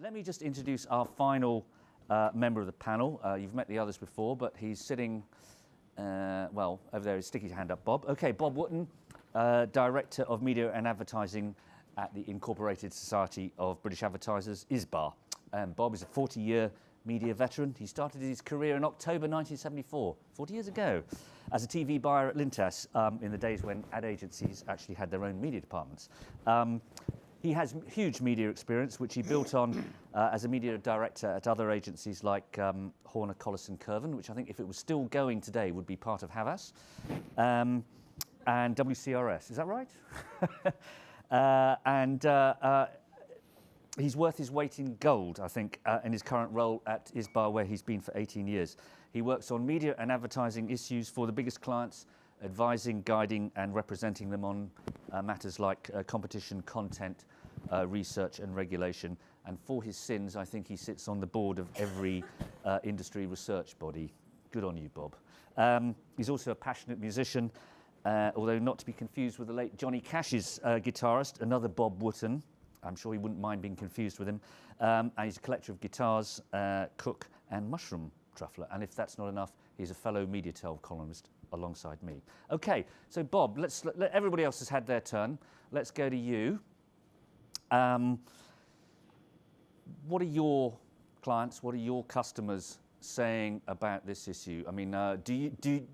Let me just introduce our final member of the panel. You've met the others before, but he's sitting, well, over there. He's sticking his hand up, Bob. Okay, Bob Wootton, Director of Media and Advertising at the Incorporated Society of British Advertisers, ISBA. Bob is a 40-year media veteran. He started his career in October 1974, 40 years ago, as a TV buyer at Lintas in the days when ad agencies actually had their own media departments. He has huge media experience, which he built on as a media director at other agencies like Horner, Collis and Kirvan, which I think if it was still going today would be part of Havas, and WCRS. Is that right? He's worth his weight in gold, I think, in his current role at ISBA, where he's been for 18 years. He works on media and advertising issues for the biggest clients, advising, guiding and representing them on matters like competition, content, research and regulation. And for his sins, I think he sits on the board of every industry research body. Good on you, Bob. He's also a passionate musician, although not to be confused with the late Johnny Cash's guitarist, another Bob Wootton. I'm sure he wouldn't mind being confused with him. And he's a collector of guitars, cook and mushroom truffler. And if that's not enough, he's a fellow Mediatel columnist alongside me. Okay, so Bob, let everybody else has had their turn. Let's go to you. What are your clients, what are your customers saying about this issue? I mean, do you,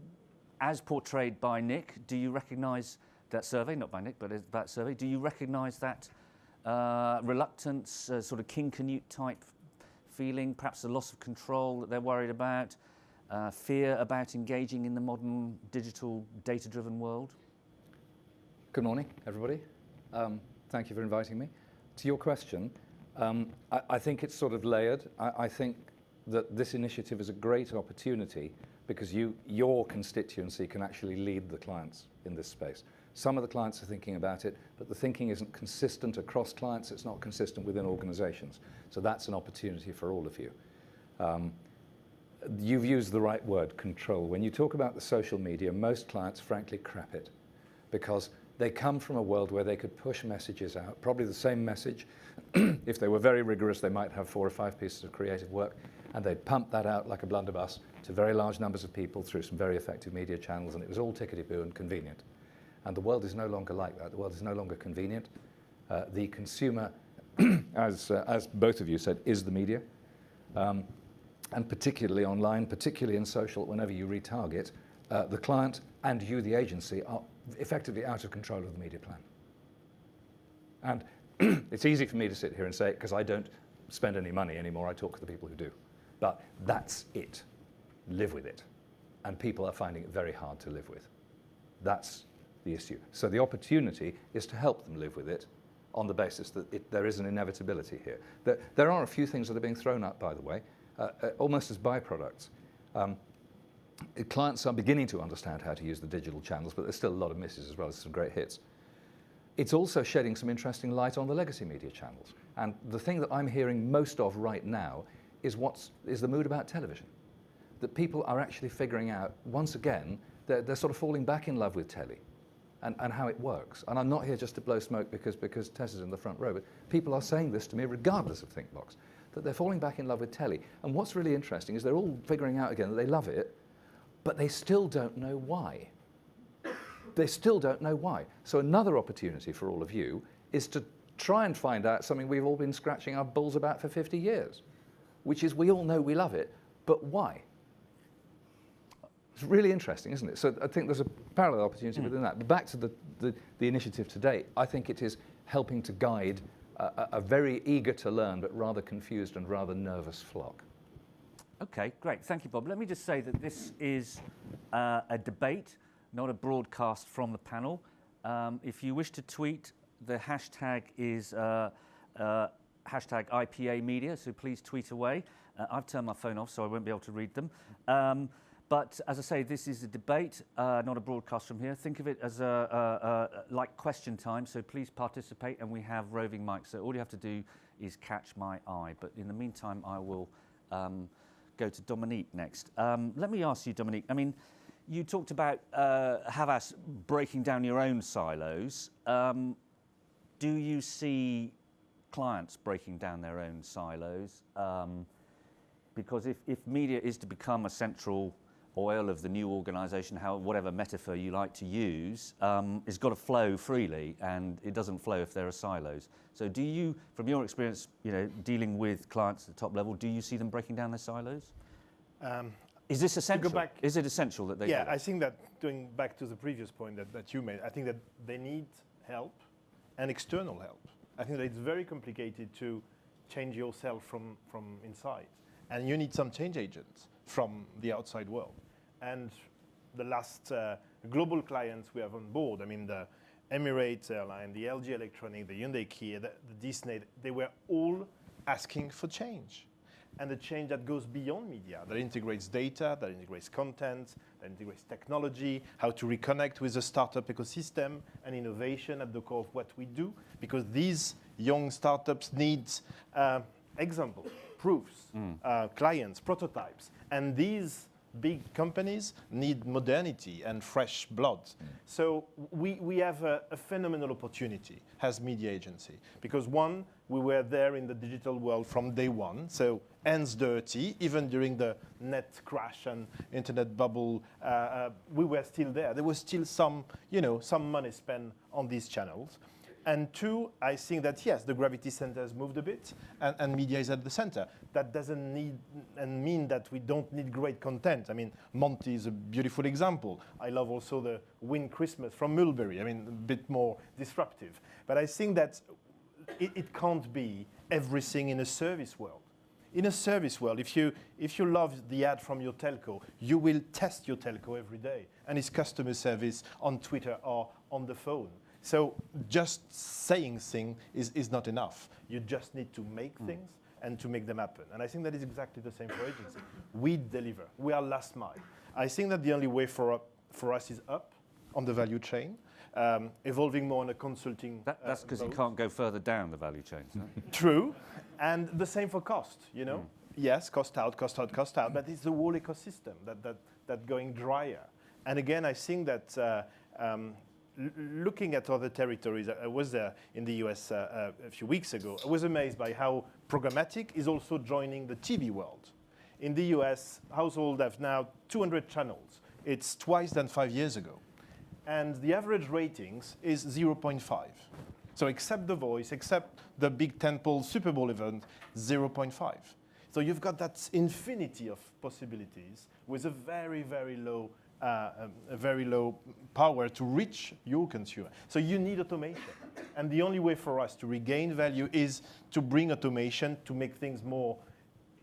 as portrayed by Nick, do you recognise that survey, not by Nick, but that survey, do you recognise that reluctance, sort of King Canute type feeling, perhaps a loss of control that they're worried about, fear about engaging in the modern digital data-driven world? Good morning, everybody. Thank you for inviting me. To your question, I think it's sort of layered. I think that this initiative is a great opportunity because your constituency can actually lead the clients in this space. Some of the clients are thinking about it, but the thinking isn't consistent across clients. It's not consistent within organizations. So that's an opportunity for all of you. You've used the right word, control. When you talk about the social media, most clients frankly crap it because they come from a world where they could push messages out, probably the same message. If they were very rigorous, they might have 4 or 5 pieces of creative work, and they'd pump that out like a blunderbuss to very large numbers of people through some very effective media channels, and it was all tickety-boo and convenient. And the world is no longer like that. The world is no longer convenient. The consumer, as both of you said, is the media. And particularly online, particularly in social, whenever you retarget, the client and you, the agency, are effectively out of control of the media plan. And it's easy for me to sit here and say it because I don't spend any money anymore. I talk to the people who do. But that's it. Live with it. And people are finding it very hard to live with. That's the issue. So the opportunity is to help them live with it on the basis that there is an inevitability here. There are a few things that are being thrown up, by the way, almost as byproducts. Clients are beginning to understand how to use the digital channels, but there's still a lot of misses as well as some great hits. It's also shedding some interesting light on the legacy media channels. And the thing that I'm hearing most of right now is the mood about television. That people are actually figuring out, once again, they're sort of falling back in love with telly and how it works. And I'm not here just to blow smoke because Tess is in the front row, but people are saying this to me regardless of ThinkBox, that they're falling back in love with telly. And what's really interesting is they're all figuring out again that they love it, but they still don't know why. They still don't know why. So another opportunity for all of you is to try and find out something we've all been scratching our balls about for 50 years, which is we all know we love it, but why? It's really interesting, isn't it? So I think there's a parallel opportunity within that. But back to the initiative today, I think it is helping to guide a very eager to learn, but rather confused and rather nervous flock. Okay, great. Thank you, Bob. Let me just say that this is a debate, not a broadcast from the panel. If you wish to tweet, the hashtag is hashtag IPA media, so please tweet away. I've turned my phone off, so I won't be able to read them. But as I say, this is a debate, not a broadcast from here. Think of it as like question time, so please participate, and we have roving mics. So all you have to do is catch my eye. But in the meantime, I will go to Dominique next. Let me ask you, Dominique, I mean, you talked about Havas breaking down your own silos. Do you see clients breaking down their own silos? Because if media is to become a central oil of the new organisation, whatever metaphor you like to use, it's got to flow freely, and it doesn't flow if there are silos. So do you, from your experience, dealing with clients at the top level, do you see them breaking down their silos? Is this essential? Is it essential that they do that? I think that, going back to the previous point that you made, I think that they need help and external help. I think that it's very complicated to change yourself from inside. And you need some change agents from the outside world. And the last global clients we have on board, I mean, the Emirates Airline, the LG Electronics, the Hyundai Kia, the Disney, they were all asking for change. And the change that goes beyond media, that integrates data, that integrates content, that integrates technology, how to reconnect with the startup ecosystem and innovation at the core of what we do. Because these young startups need examples, proofs, clients, prototypes. And these big companies need modernity and fresh blood. So we have a phenomenal opportunity as media agency. Because one, we were there in the digital world from day one. So hands dirty, even during the net crash and internet bubble, we were still there. There was still some money spent on these channels. And two, I think that, yes, the gravity center has moved a bit, and media is at the center. That doesn't mean that we don't need great content. I mean, Monty is a beautiful example. I love also the Win Christmas from Mulberry. I mean, a bit more disruptive. But I think that it can't be everything in a service world. In a service world, if you love the ad from your telco, you will test your telco every day, and it's customer service on Twitter or on the phone. So just saying things is not enough. You just need to make things and to make them happen. And I think that is exactly the same for agency. We deliver. We are last mile. I think that the only way for us is up on the value chain, evolving more on a consulting. That's because you can't go further down the value chain. So. True. And the same for cost, Yes, cost out, but it's the whole ecosystem that going drier. And again, I think that looking at other territories, I was there in the US a few weeks ago. I was amazed by how programmatic is also joining the TV world. In the US, households have now 200 channels. It's twice than 5 years ago. And the average ratings is 0.5. So except The Voice, except the big tentpole Super Bowl event, 0.5. So you've got that infinity of possibilities with a very, very low power to reach your consumer. So you need automation. And the only way for us to regain value is to bring automation to make things more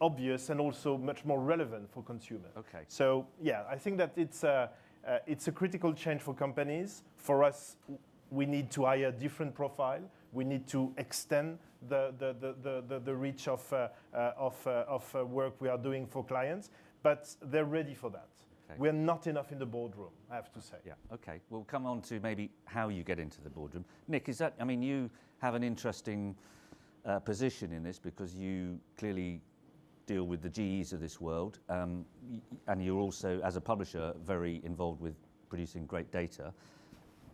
obvious and also much more relevant for consumers. Okay. So yeah, I think that it's a critical change for companies. For us, we need to hire a different profile. We need to extend the reach of work we are doing for clients, but they're ready for that. Okay. We're not enough in the boardroom, I have to say. Yeah, okay. We'll come on to maybe how you get into the boardroom. Nick, you have an interesting position in this because you clearly deal with the GEs of this world, and you're also, as a publisher, very involved with producing great data.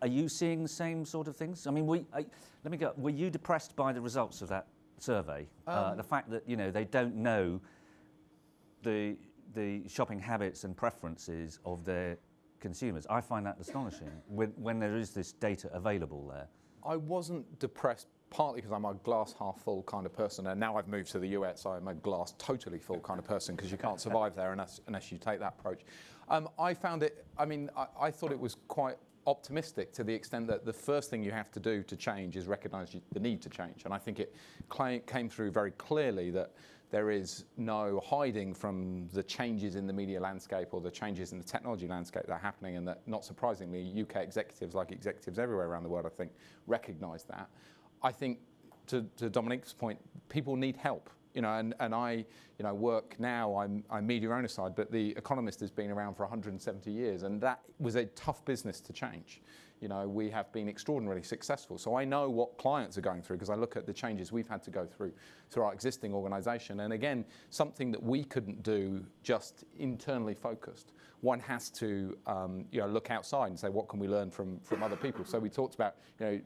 Are you seeing the same sort of things? I mean, were you depressed by the results of that survey? The fact that, they don't know the shopping habits and preferences of their consumers. I find that astonishing when there is this data available there. I wasn't depressed partly because I'm a glass half full kind of person, and now I've moved to the US, I'm a glass totally full kind of person because you can't survive there unless you take that approach. I found it, I thought it was quite optimistic to the extent that the first thing you have to do to change is recognise the need to change. And I think it came through very clearly that there is no hiding from the changes in the media landscape or the changes in the technology landscape that are happening, and that, not surprisingly, UK executives, like executives everywhere around the world, I think, recognise that. I think, to Dominique's point, people need help. And I, work now, I'm media owner side, but the Economist has been around for 170 years, and that was a tough business to change. We have been extraordinarily successful. So I know what clients are going through because I look at the changes we've had to go through our existing organisation. And again, something that we couldn't do just internally focused. one has to look outside and say, what can we learn from other people? So we talked about,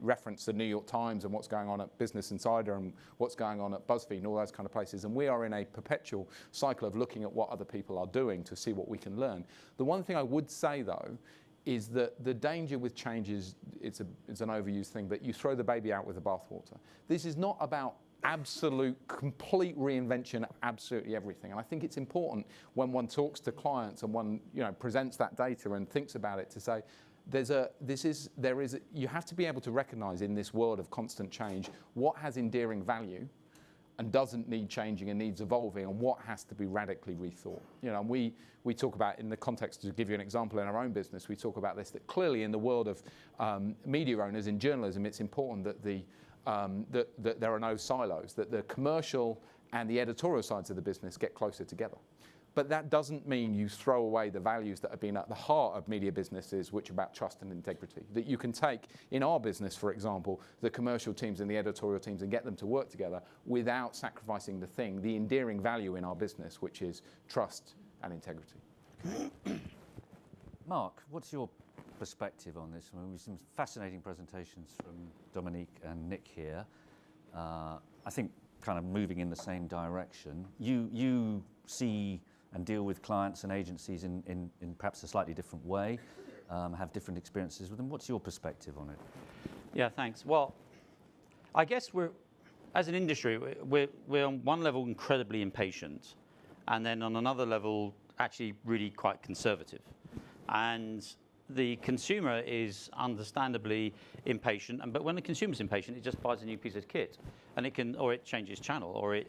reference the New York Times and what's going on at Business Insider and what's going on at BuzzFeed and all those kind of places. And we are in a perpetual cycle of looking at what other people are doing to see what we can learn. The one thing I would say, though, is that the danger with change is, it's an overused thing, but you throw the baby out with the bathwater. This is not about absolute, complete reinvention of absolutely everything. And I think it's important when one talks to clients and one presents that data and thinks about it to say, you have to be able to recognize in this world of constant change what has endearing value and doesn't need changing and needs evolving, and what has to be radically rethought. And we talk about, in the context, to give you an example in our own business, we talk about this, that clearly in the world of media owners in journalism, it's important that that there are no silos, that the commercial and the editorial sides of the business get closer together. But that doesn't mean you throw away the values that have been at the heart of media businesses, which are about trust and integrity. That you can take, in our business, for example, the commercial teams and the editorial teams and get them to work together without sacrificing the endearing value in our business, which is trust and integrity. Mark, what's your perspective on this? I mean, we've some fascinating presentations from Dominique and Nick here. I think kind of moving in the same direction. You see and deal with clients and agencies in perhaps a slightly different way, have different experiences with them. What's your perspective on it? Yeah, thanks. Well, I guess as an industry, we're on one level incredibly impatient, and then on another level actually really quite conservative. And the consumer is understandably impatient, but when the consumer's impatient, it just buys a new piece of kit, and it changes channel, or it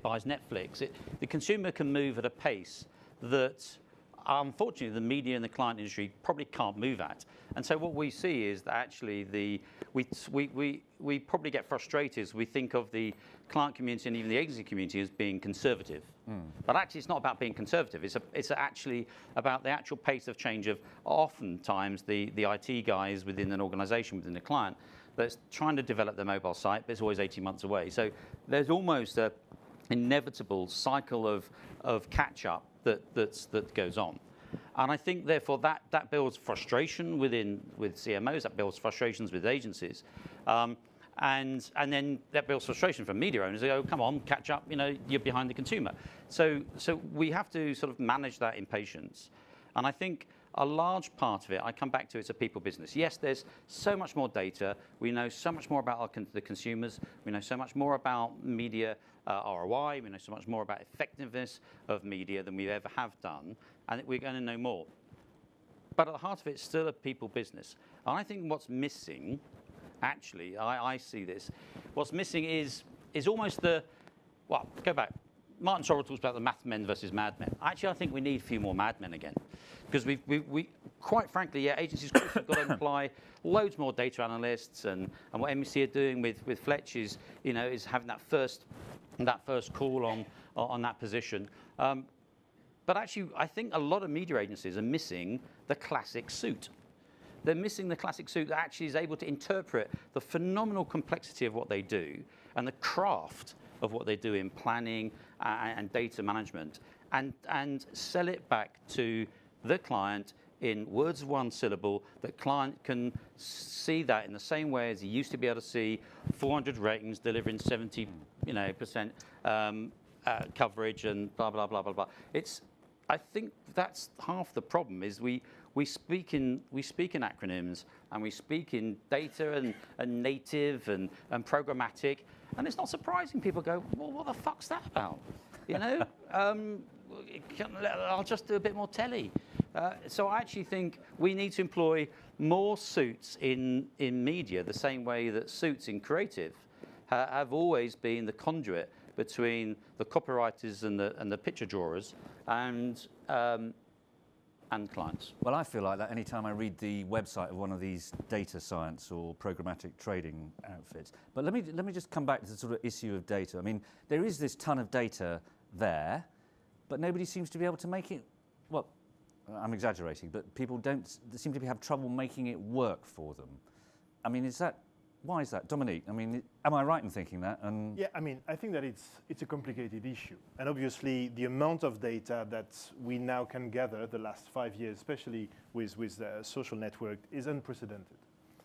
buys Netflix. The consumer can move at a pace that, unfortunately, the media and the client industry probably can't move at. And so what we see is that actually we probably get frustrated as we think of the client community and even the agency community as being conservative. But actually it's not about being conservative. It's actually about the actual pace of change of oftentimes the IT guys within an organization, within a client, that's trying to develop their mobile site, but it's always 18 months away. So there's almost an inevitable cycle of catch-up that goes on. And I think, therefore, that builds frustration with CMOs, that builds frustrations with agencies. And then that builds frustration from media owners. They go, come on, catch up, you're behind the consumer. So we have to sort of manage that impatience. And I think a large part of it, I come back to, it's a people business. Yes, there's so much more data. We know so much more about the consumers. We know so much more about media ROI. We know so much more about effectiveness of media than we ever have done. And we're going to know more. But at the heart of it, it's still a people business. And I think what's missing, actually, I see this, what's missing is almost go back. Martin Sorrell talks about the math-men versus mad-men. Actually, I think we need a few more mad-men again. Because we quite frankly, yeah, agencies have got to employ loads more data analysts, and what MEC are doing with Fletch is having that first call on that position. But actually, I think a lot of media agencies are missing the classic suit. They're missing the classic suit that actually is able to interpret the phenomenal complexity of what they do and the craft of what they do in planning and data management, and sell it back to the client in words of one syllable, that client can see that in the same way as he used to be able to see 400 ratings delivering 70% coverage and blah, blah, blah, blah, blah. I think that's half the problem, is we speak in acronyms, and we speak in data and native and programmatic, and it's not surprising people go, well, what the fuck's that about? I'll just do a bit more telly. So I actually think we need to employ more suits in media, the same way that suits in creative have always been the conduit between the copywriters and the picture drawers and clients. Well, I feel like that anytime I read the website of one of these data science or programmatic trading outfits. But let me just come back to the sort of issue of data. I mean, there is this ton of data there, but nobody seems to be able to make it, well, I'm exaggerating, but people don't seem to have trouble making it work for them. I mean, is that Why is that? Dominique, I mean, am I right in thinking that? And Yeah, I mean, I think that it's a complicated issue. And obviously, the amount of data that we now can gather the last 5 years, especially with social network, is unprecedented.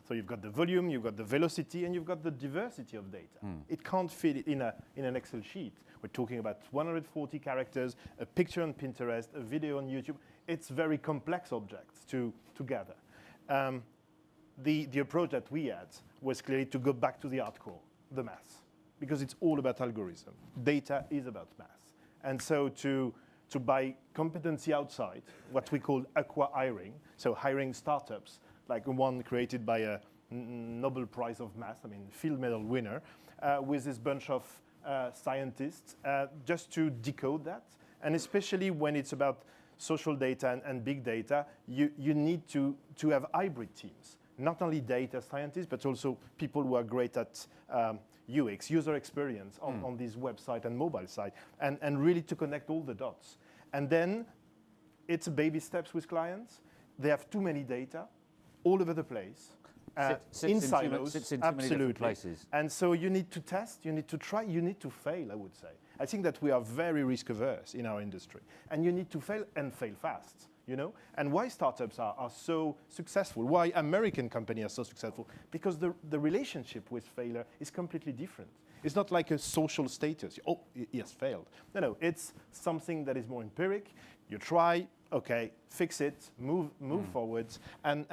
So you've got the volume, you've got the velocity, and you've got the diversity of data. It can't fit in an Excel sheet. We're talking about 140 characters, a picture on Pinterest, a video on YouTube. It's very complex objects to gather. The approach that we had was clearly to go back to the hardcore, the maths, because it's all about algorithm. Data is about maths. And so to buy competency outside, what we call acqui-hiring, so hiring startups, like one created by a Nobel Prize of Math, I mean, field medal winner, with this bunch of scientists, just to decode that. And especially when it's about social data and big data, you need to have hybrid teams. Not only data scientists, but also people who are great at UX, user experience on this website and mobile site, and really to connect all the dots. And then it's baby steps with clients. They have too many data all over the place. In silos, sits in too many different places. And so you need to test, you need to try, you need to fail, I would say. I think that we are very risk averse in our industry. And you need to fail and fail fast. You know, and why startups are so successful, why American companies are so successful, because the relationship with failure is completely different. It's not like a social status. Oh, he has failed. No, it's something that is more empiric. You try, okay, fix it, move forwards, and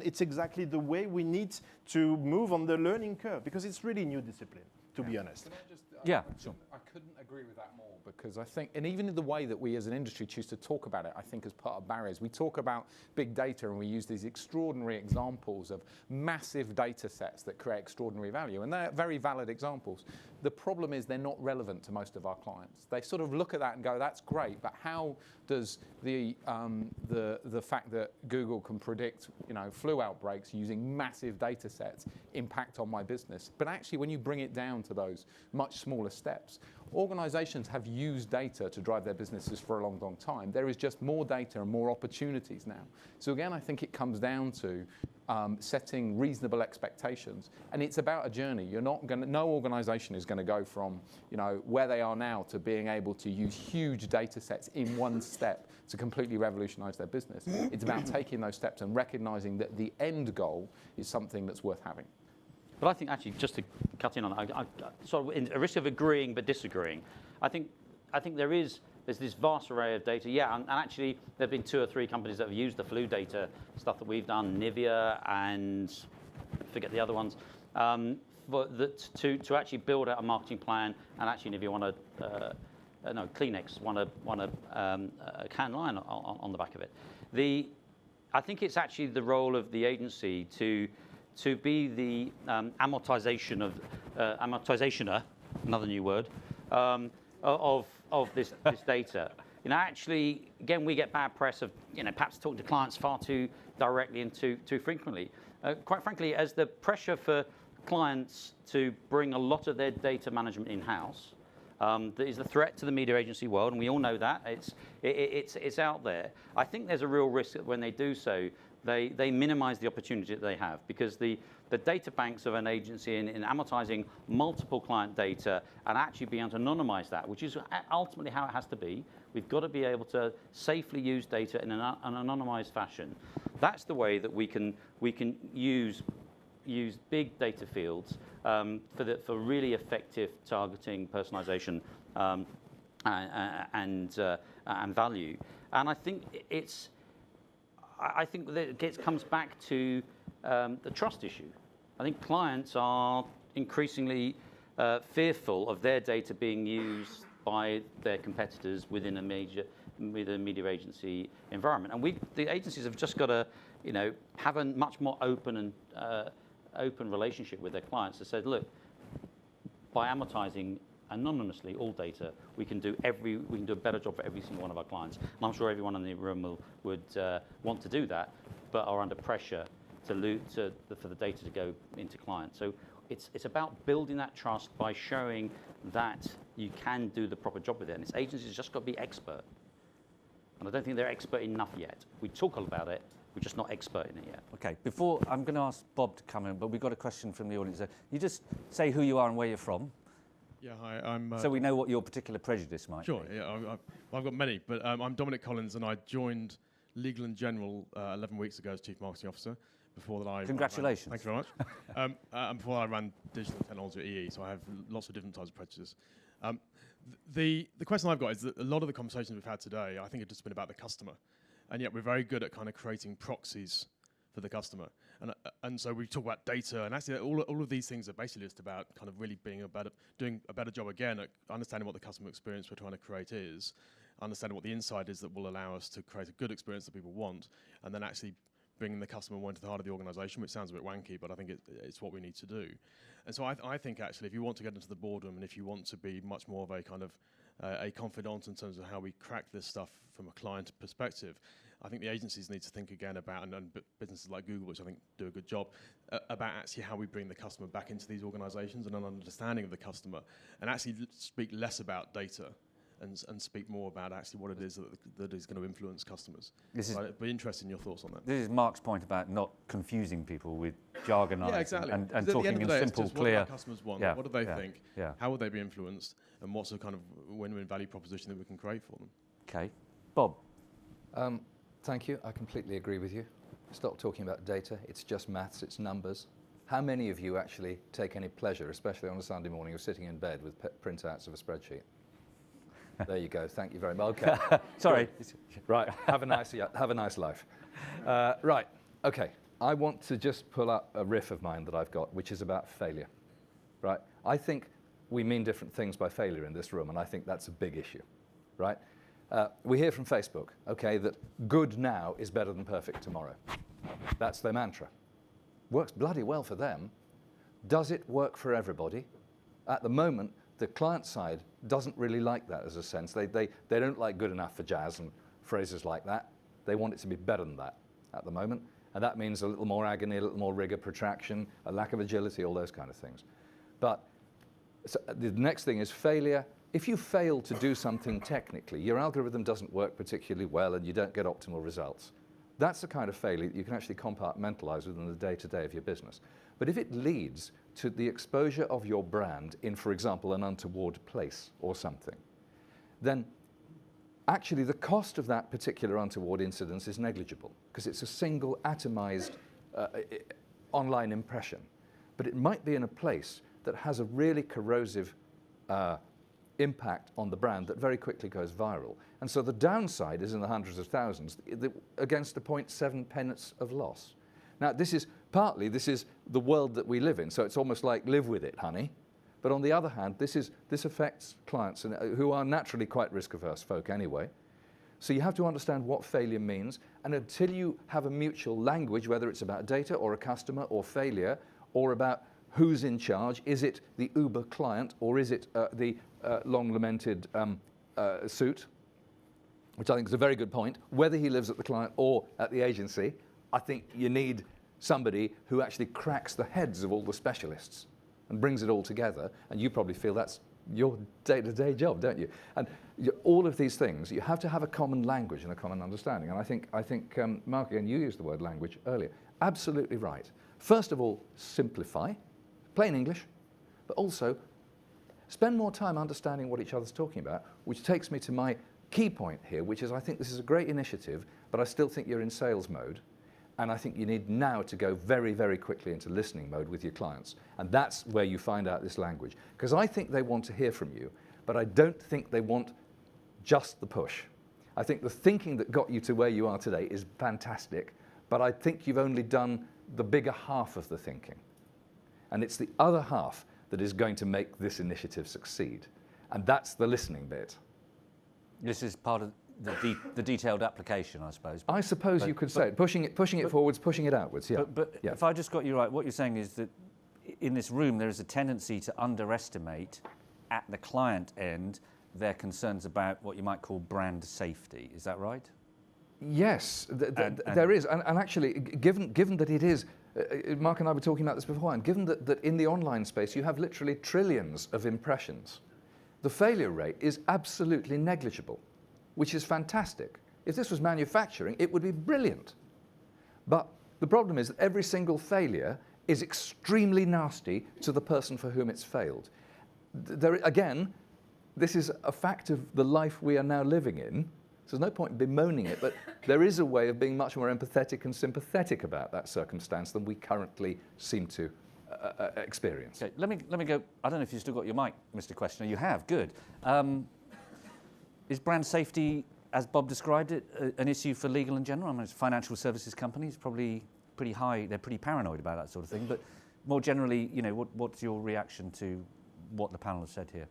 it's exactly the way we need to move on the learning curve, because it's really a new discipline, to be honest. I couldn't agree with that more, because I think, and even in the way that we as an industry choose to talk about it, I think as part of barriers, we talk about big data and we use these extraordinary examples of massive data sets that create extraordinary value, and they're very valid examples. The problem is they're not relevant to most of our clients. They sort of look at that and go, that's great, but how does the fact that Google can predict, flu outbreaks using massive data sets impact on my business? But actually, when you bring it down to those much smaller steps, organizations have used data to drive their businesses for a long, long time. There is just more data and more opportunities now. So again, I think it comes down to setting reasonable expectations, and it's about a journey. No organization is going to go from where they are now to being able to use huge data sets in one step to completely revolutionize their business. It's about taking those steps and recognizing that the end goal is something that's worth having. But I think actually, just to cut in on that, I sort of in a risk of agreeing but disagreeing, I think there's this vast array of data. Yeah, and actually there have been 2 or 3 companies that have used the flu data stuff that we've done, Nivea and forget the other ones, to actually build out a marketing plan. And actually Nivea won Kleenex won a Cannes Lion on the back of it. I think it's actually the role of the agency to be the amortizationer, another new word, of this data. Actually, again, we get bad press of perhaps talking to clients far too directly and too frequently. Quite frankly, as the pressure for clients to bring a lot of their data management in-house, that is a threat to the media agency world, and we all know that it's out there. I think there's a real risk that when they do so, they minimize the opportunity that they have, because the data banks of an agency in amortizing multiple client data and actually being able to anonymize that, which is ultimately how it has to be. We've got to be able to safely use data in an anonymized fashion. That's the way that we can use big data fields for really effective targeting, personalization, and value. And I think that it comes back to the trust issue. I think clients are increasingly fearful of their data being used by their competitors within a media agency environment. And the agencies have just got to, have a much more open relationship with their clients that says, look, by amortizing anonymously all data, we can do a better job for every single one of our clients. And I'm sure everyone in the room would want to do that, but are under pressure for the data to go into clients. So it's about building that trust by showing that you can do the proper job with it. And it's agencies just got to be expert. And I don't think they're expert enough yet. We talk about it, We're just not expert in it yet. Okay, before I'm going to ask Bob to come in, but we've got a question from the audience. You just say who you are and where you're from. Yeah, hi, I'm... so we know what your particular prejudice might be. Sure, yeah, I've got many, but I'm Dominic Collins, and I joined Legal & General 11 weeks ago as Chief Marketing Officer. Before that, Congratulations. Thank you very much. And before I ran digital technology at EE, so I have lots of different types of prejudice. The question I've got is that a lot of the conversations we've had today, I think, have just been about the customer. And yet we're very good at kind of creating proxies for the customer. And so we talk about data, and actually all of these things are basically just about kind of really doing a better job again at understanding what the customer experience we're trying to create is, understanding what the insight is that will allow us to create a good experience that people want, and then actually bringing the customer more into the heart of the organisation, which sounds a bit wanky, but I think it's what we need to do. And so I think actually if you want to get into the boardroom and if you want to be much more of a kind of a confidant in terms of how we crack this stuff from a client perspective, I think the agencies need to think again about, and businesses like Google, which I think do a good job, about actually how we bring the customer back into these organisations and an understanding of the customer, and actually speak less about data and speak more about actually what it is that is going to influence customers. I'd be interested in your thoughts on that. This is Mark's point about not confusing people with jargonised exactly. and At talking the end in of the day, simple, it's just clear... What do our customers want? What do they think? How will they be influenced? And what's the kind of win-win value proposition that we can create for them? Okay. Bob? Thank you. I completely agree with you. Stop talking about data. It's just maths. It's numbers. How many of you actually take any pleasure, especially on a Sunday morning, of sitting in bed with printouts of a spreadsheet? There you go. Thank you very much. Okay. Sorry. Right. Have a nice life. Right. Okay. I want to just pull up a riff of mine that I've got, which is about failure. Right. I think we mean different things by failure in this room, and I think that's a big issue. Right. We hear from Facebook, okay, that good now is better than perfect tomorrow. That's their mantra. Works bloody well for them. Does it work for everybody? At the moment, the client side doesn't really like that as a sense. They don't like good enough for jazz and phrases like that. They want it to be better than that at the moment. And that means a little more agony, a little more rigor, protraction, a lack of agility, all those kind of things. But so the next thing is failure. If you fail to do something technically, your algorithm doesn't work particularly well and you don't get optimal results. That's the kind of failure that you can actually compartmentalize within the day-to-day of your business. But if it leads to the exposure of your brand in, for example, an untoward place or something, then actually the cost of that particular untoward incident is negligible because it's a single atomized online impression. But it might be in a place that has a really corrosive impact on the brand that very quickly goes viral. And so the downside is in the hundreds of thousands against the 0.7 pence of loss. Now, this is the world that we live in, so it's almost like live with it, honey. But on the other hand, this affects clients who are naturally quite risk-averse folk anyway. So you have to understand what failure means, and until you have a mutual language, whether it's about data or a customer or failure, or about who's in charge, is it the Uber client or is it the long-lamented suit, which I think is a very good point, whether he lives at the client or at the agency, I think you need somebody who actually cracks the heads of all the specialists and brings it all together. And you probably feel that's your day-to-day job, don't you? And all of these things, you have to have a common language and a common understanding. And I think Mark, again, you used the word language earlier. Absolutely right. First of all, simplify, plain English, but also spend more time understanding what each other's talking about, which takes me to my key point here, which is I think this is a great initiative, but I still think you're in sales mode. And I think you need now to go very, very quickly into listening mode with your clients. And that's where you find out this language. Because I think they want to hear from you, but I don't think they want just the push. I think the thinking that got you to where you are today is fantastic, but I think you've only done the bigger half of the thinking. And it's the other half that is going to make this initiative succeed. And that's the listening bit. This is part of the detailed application, I suppose. I suppose you could say it. Pushing it forwards, pushing it outwards, yeah. But yeah. If I just got you right, what you're saying is that in this room there is a tendency to underestimate at the client end their concerns about what you might call brand safety. Is that right? Yes, there is. And actually, given that it is, Mark and I were talking about this before, and given that in the online space you have literally trillions of impressions, the failure rate is absolutely negligible, which is fantastic. If this was manufacturing, it would be brilliant. But the problem is that every single failure is extremely nasty to the person for whom it's failed. Again, this is a fact of the life we are now living in. So there's no point bemoaning it, but there is a way of being much more empathetic and sympathetic about that circumstance than we currently seem to experience. Okay, let me go. I don't know if you've still got your mic, Mr. Questioner. You have, good. Is brand safety, as Bob described it, an issue for legal in general? I mean, it's financial services companies, probably pretty high, they're pretty paranoid about that sort of thing, but more generally, you know, what's your reaction to what the panel has said here?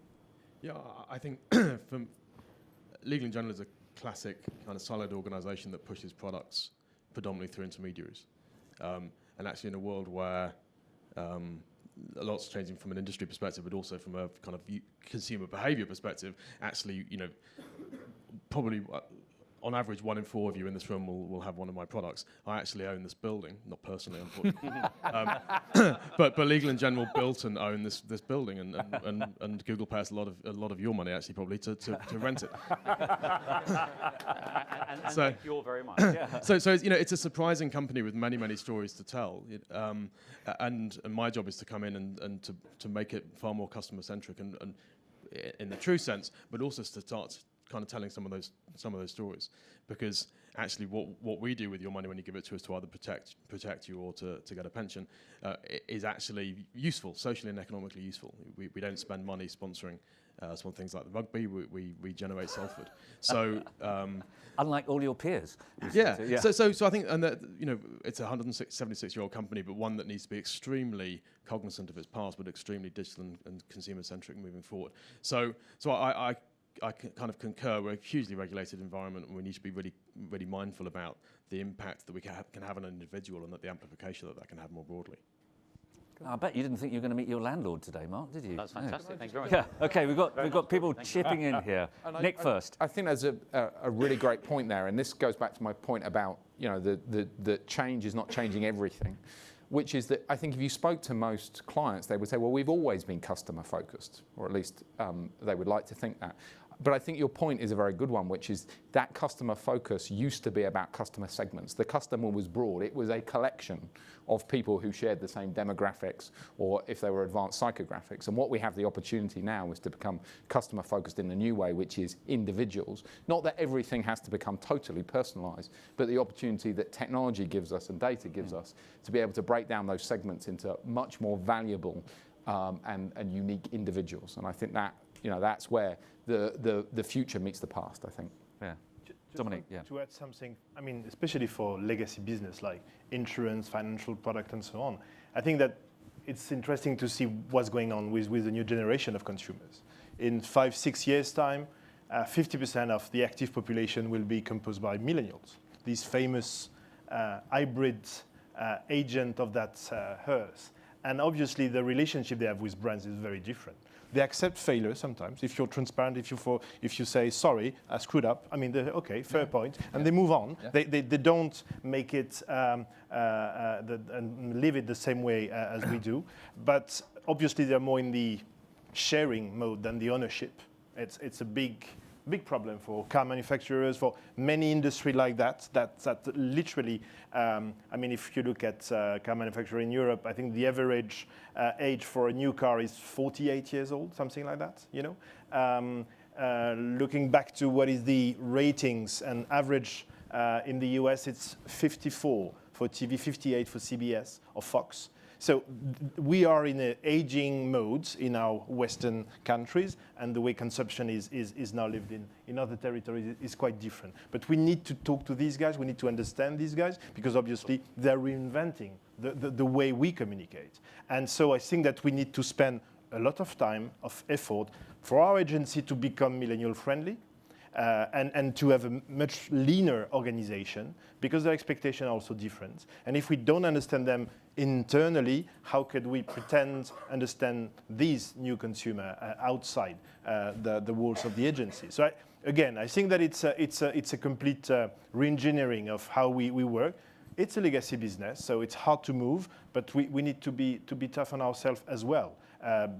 Yeah, I think from legal in general is a classic kind of siloed organisation that pushes products predominantly through intermediaries. And actually in a world where a lot's changing from an industry perspective, but also from a kind of consumer behaviour perspective, actually, you know, probably on average 1 in 4 of you in this room will have one of my products. I actually own this building, not personally, unfortunately. But Legal in General built and own this building, and Google pays a lot of your money actually probably to rent it. and thank you all very much. Yeah. So you know, it's a surprising company with many stories to tell, and my job is to come in and to make it far more customer centric and in the true sense, but also to start kind of telling some of those stories, because actually what we do with your money when you give it to us to either protect you or to get a pension is actually useful, socially and economically useful. We don't spend money sponsoring some things like the rugby. We generate Salford. So unlike all your peers. Yeah. So I think, and that, you know, it's a 176-year-old company, but one that needs to be extremely cognizant of its past, but extremely digital and consumer centric moving forward. So I kind of concur. We're a hugely regulated environment, and we need to be really mindful about the impact that we can have on an individual, and that the amplification that can have more broadly. I bet you didn't think you were going to meet your landlord today, Mark, did you? That's fantastic. Thank you very Yeah. much. Okay, we've got people chipping in here. Nick first. I think there's a really great point there, and this goes back to my point about, you know, the change is not changing everything, which is that I think if you spoke to most clients, they would say, well, we've always been customer focused, or at least they would like to think that. But I think your point is a very good one, which is that customer focus used to be about customer segments. The customer was broad. It was a collection of people who shared the same demographics, or if they were advanced psychographics. And what we have the opportunity now is to become customer focused in the new way, which is individuals. Not that everything has to become totally personalized, but the opportunity that technology gives us and data gives us to be able to break down those segments into much more valuable and unique individuals. And I think that, you know, that's where the future meets the past, I think. Yeah. Just Dominic, yeah. to add something, I mean, especially for legacy business like insurance, financial product, and so on, I think that it's interesting to see what's going on with the new generation of consumers. In 5-6 years' time, 50% of the active population will be composed by millennials. These famous hybrid agent of that hearse. And obviously, the relationship they have with brands is very different. They accept failure sometimes. If you're transparent, if you say, sorry, I screwed up, I mean, okay, fair point, and they move on. Yeah. They don't make it and live it the same way as we do. But obviously, they're more in the sharing mode than the ownership. It's a big problem for car manufacturers, for many industry like that literally, I mean, if you look at car manufacturer in Europe, I think the average age for a new car is 48 years old, something like that, you know. Looking back to what is the ratings and average in the US, it's 54 for TV, 58 for CBS or Fox. So we are in an aging mode in our Western countries, and the way consumption is now lived in other territories is quite different. But we need to talk to these guys, we need to understand these guys, because obviously they're reinventing the way we communicate. And so I think that we need to spend a lot of time, of effort, for our agency to become millennial friendly, and to have a much leaner organization, because their expectations are also different. And if we don't understand them internally, how could we pretend understand these new consumer outside the walls of the agency? So I think that it's a complete re-engineering of how we work. It's a legacy business, so it's hard to move, but we need to be tough on ourselves as well,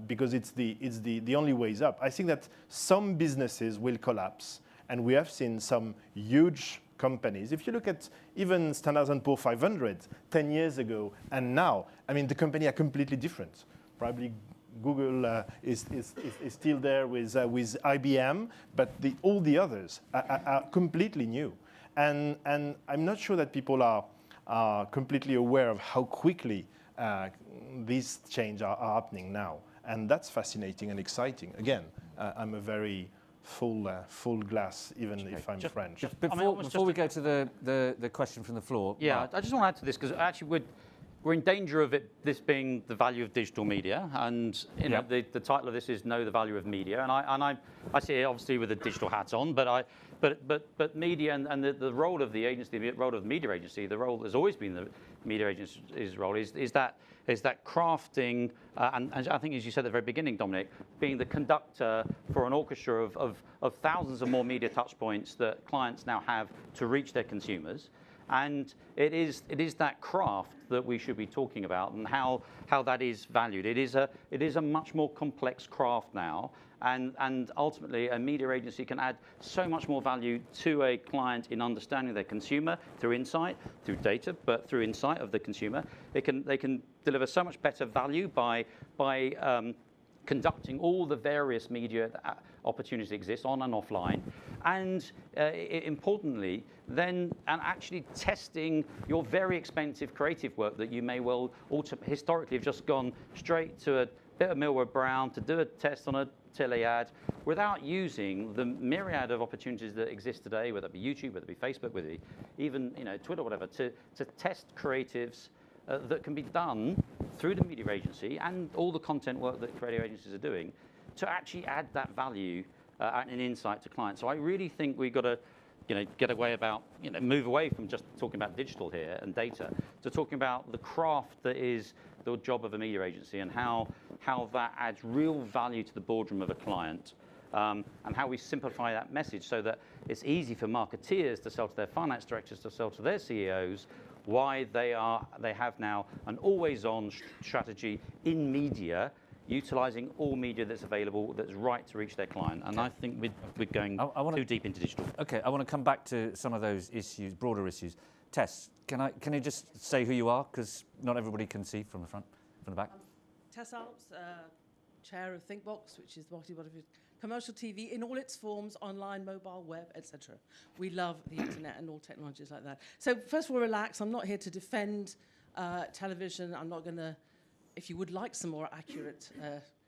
because it's the only way is up. I think that some businesses will collapse, and we have seen some huge companies. If you look at even Standard & Poor's 500 10 years ago and now, I mean, the company are completely different. Probably Google is still there with IBM, but all the others are completely new. And I'm not sure that people are completely aware of how quickly these changes are happening now. And that's fascinating and exciting. Again, I'm a very full glass, even if I'm French. Before we go to the question from the floor. Yeah, Mark. I just want to add to this because actually we're in danger of this being the value of digital media, and you know, the title of this is Know the Value of Media, and I see it obviously with the digital hat on, but media and the role of the agency, the role of the media agency, the role has always been the media agency's role is that crafting, and I think as you said at the very beginning, Dominic, being the conductor for an orchestra of thousands of more media touch points that clients now have to reach their consumers. And it is that craft that we should be talking about, and how that is valued. It is a much more complex craft now, and ultimately a media agency can add so much more value to a client in understanding their consumer through insight, through data, but through insight of the consumer. They can deliver so much better value by conducting all the various media opportunities that exist on and offline, and importantly, then actually testing your very expensive creative work that you may well historically have just gone straight to a bit of Millward Brown to do a test on a tele ad without using the myriad of opportunities that exist today, whether it be YouTube, whether it be Facebook, whether it be even Twitter, whatever, to test creatives that can be done through the media agency and all the content work that creative agencies are doing to actually add that value and insight to clients. So I really think we've got to move away from just talking about digital here and data to talking about the craft that is the job of a media agency and how that adds real value to the boardroom of a client, and how we simplify that message so that it's easy for marketeers to sell to their finance directors, to sell to their CEOs, why they have now an always-on strategy in media, utilising all media that's available, that's right to reach their client. And I think we're going too deep into digital. Okay, I want to come back to some of those issues, broader issues. Tess, can you just say who you are, because not everybody can see from the front, from the back. Tess Alps, chair of ThinkBox, which is the body of commercial TV in all its forms, online, mobile, web, etc. We love the internet and all technologies like that. So first of all, relax. I'm not here to defend television. I'm not going to, if you would like some more accurate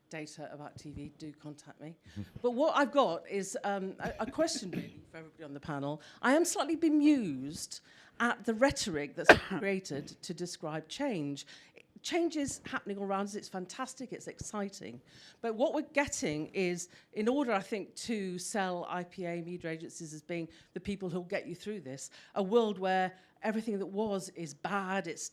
data about TV, do contact me. But what I've got is a question really for everybody on the panel. I am slightly bemused at the rhetoric that's created to describe change. Change is happening all around us. It's fantastic. It's exciting. But what we're getting is, in order, I think, to sell IPA media agencies as being the people who'll get you through this, a world where everything that was is bad. It's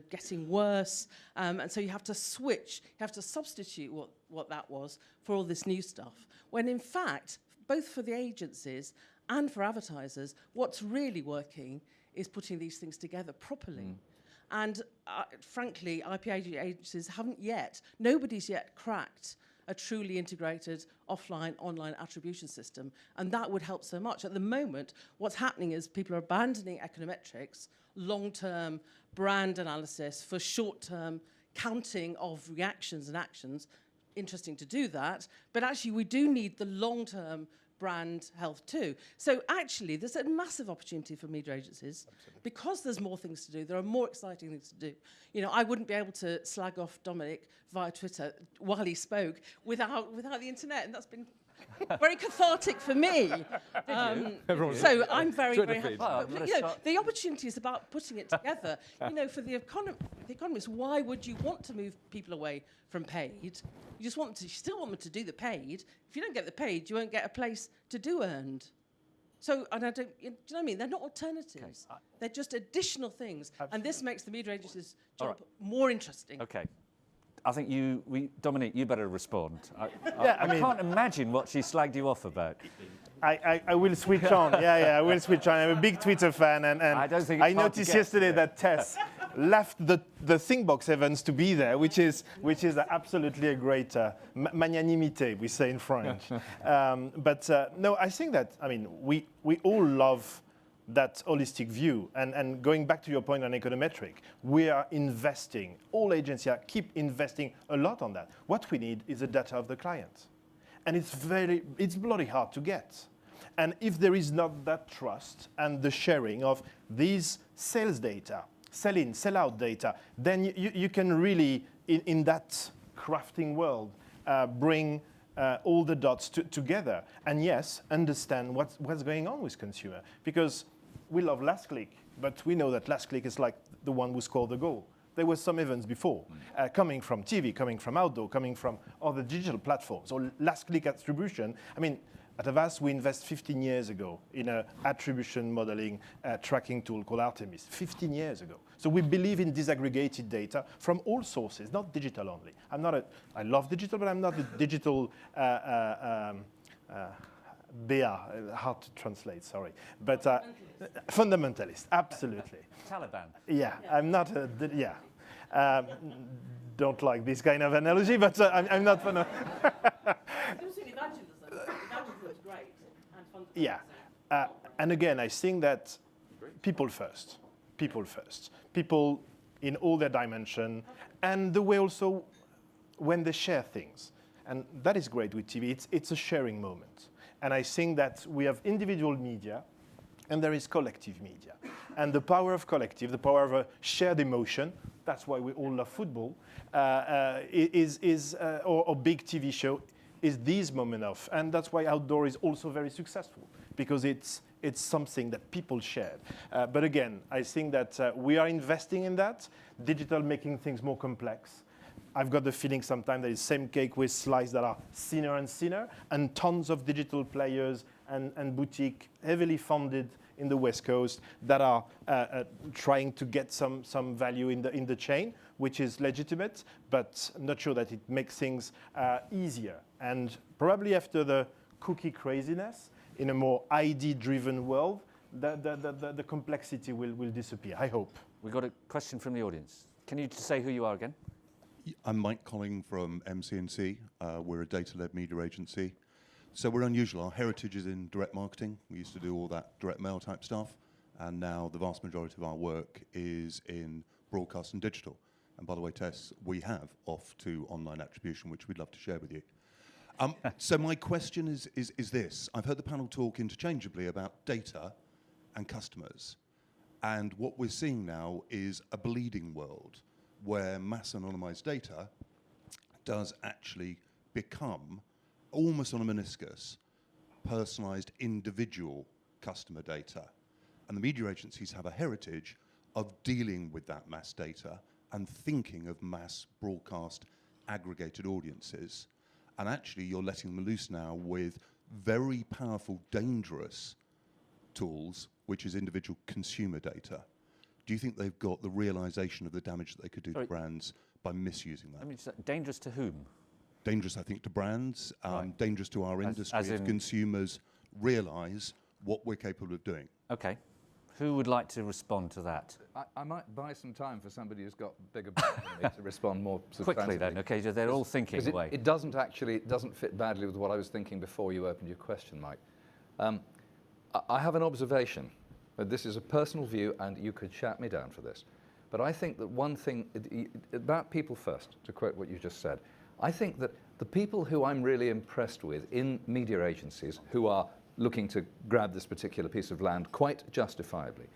getting worse. And so you have to switch. You have to substitute what that was for all this new stuff. When in fact, both for the agencies and for advertisers, what's really working is putting these things together properly. And frankly, IPA agencies nobody's yet cracked a truly integrated offline, online attribution system. And that would help so much. At the moment, what's happening is people are abandoning econometrics, long-term brand analysis for short-term counting of reactions and actions. Interesting to do that. But actually, we do need the long-term brand health too. So actually, there's a massive opportunity for media agencies. Absolutely. Because there's more things to do. There are more exciting things to do. I wouldn't be able to slag off Dominic via Twitter while he spoke without the internet, and that's been very cathartic for me. So I'm very, very happy. But, the opportunity is about putting it together. For the economists, why would you want to move people away from paid? You still want them to do the paid. If you don't get the paid, you won't get a place to do earned. So, and do you know what I mean? They're not alternatives. Okay. They're just additional things. Absolutely. And this makes the media agency's job more interesting. Okay. I think Dominique, you better respond. I can't imagine what she slagged you off about. I will switch on. I will switch on. I'm a big Twitter fan, and I noticed yesterday that Tess left the ThinkBox events to be there, which is absolutely a great magnanimité, we say in French. No, I think that we all love that holistic view. And going back to your point on econometric, we are investing, all agencies keep investing a lot on that. What we need is the data of the client. And it's bloody hard to get. And if there is not that trust and the sharing of these sales data, sell-in, sell-out data, then you can really, in that crafting world, bring all the dots together. And yes, understand what's going on with consumer. Because we love last click, but we know that last click is like the one who scored the goal. There were some events before, coming from TV, coming from outdoor, coming from other digital platforms, or last click attribution. I mean, at Havas, we invest 15 years ago in an attribution modeling tracking tool called Artemis, 15 years ago. So we believe in disaggregated data from all sources, not digital only. I love digital, but I'm not a digital BA, hard to translate, sorry. But fundamentalist, absolutely. Taliban. Yeah, I'm not don't like this kind of analogy, but I'm not fun of. Yeah, and again, I think that people first, people in all their dimension, and the way also when they share things, and that is great with TV. It's a sharing moment, and I think that we have individual media, and there is collective media, and the power of collective, the power of a shared emotion. That's why we all love football. Or big TV show. Is these moment of, and that's why outdoor is also very successful, because it's something that people share. But again, I think that we are investing in that, digital making things more complex. I've got the feeling sometimes that it's same cake with slices that are thinner and thinner, and tons of digital players and boutique heavily funded in the West Coast that are trying to get some value in the chain, which is legitimate, but I'm not sure that it makes things easier. And probably after the cookie craziness, in a more ID-driven world, the complexity will disappear, I hope. We've got a question from the audience. Can you just say who you are again? I'm Mike Colling from MC&C. We're a data-led media agency. So we're unusual. Our heritage is in direct marketing. We used to do all that direct mail type stuff. And now the vast majority of our work is in broadcast and digital. And by the way, Tess, we have off to online attribution, which we'd love to share with you. So my question is this. I've heard the panel talk interchangeably about data and customers. And what we're seeing now is a bleeding world where mass anonymized data does actually become, almost on a meniscus, personalized individual customer data. And the media agencies have a heritage of dealing with that mass data and thinking of mass broadcast aggregated audiences. And actually you're letting them loose now with very powerful, dangerous tools, which is individual consumer data. Do you think they've got the realization of the damage that they could do to brands by misusing that? I mean, dangerous to whom? Dangerous, I think, to brands, dangerous to our industry if consumers realize what we're capable of doing. Okay. Who would like to respond to that? I might buy some time for somebody who's got bigger brain than me to respond more substantively. Quickly then, okay, so they're all thinking away. It doesn't fit badly with what I was thinking before you opened your question, Mike. I have an observation. This is a personal view, and you could shout me down for this. But I think that one thing, about people first, to quote what you just said, I think that the people who I'm really impressed with in media agencies who are looking to grab this particular piece of land quite justifiably,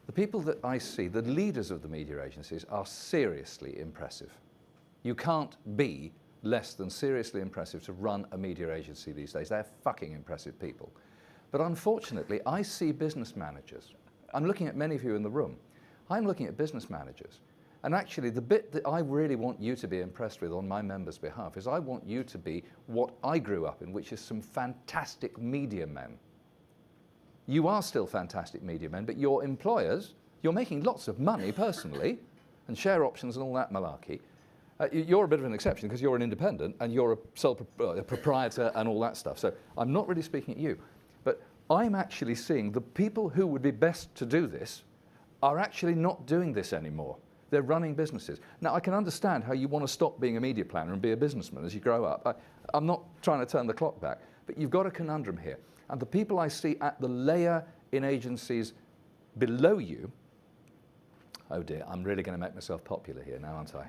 the people that I see, the leaders of the media agencies, are seriously impressive. You can't be less than seriously impressive to run a media agency these days. They're fucking impressive people. But unfortunately, I see business managers. I'm looking at many of you in the room. I'm looking at business managers. And actually, the bit that I really want you to be impressed with on my members' behalf is I want you to be what I grew up in, which is some fantastic media men. You are still fantastic media men, but your employers, you're making lots of money personally, and share options and all that malarkey. You're a bit of an exception because you're an independent and you're a sole proprietor and all that stuff. So I'm not really speaking at you. But I'm actually seeing the people who would be best to do this are actually not doing this anymore. They're running businesses. Now, I can understand how you want to stop being a media planner and be a businessman as you grow up. I'm not trying to turn the clock back, but you've got a conundrum here. And the people I see at the layer in agencies Below you, oh dear, I'm really going to make myself popular here now, aren't I?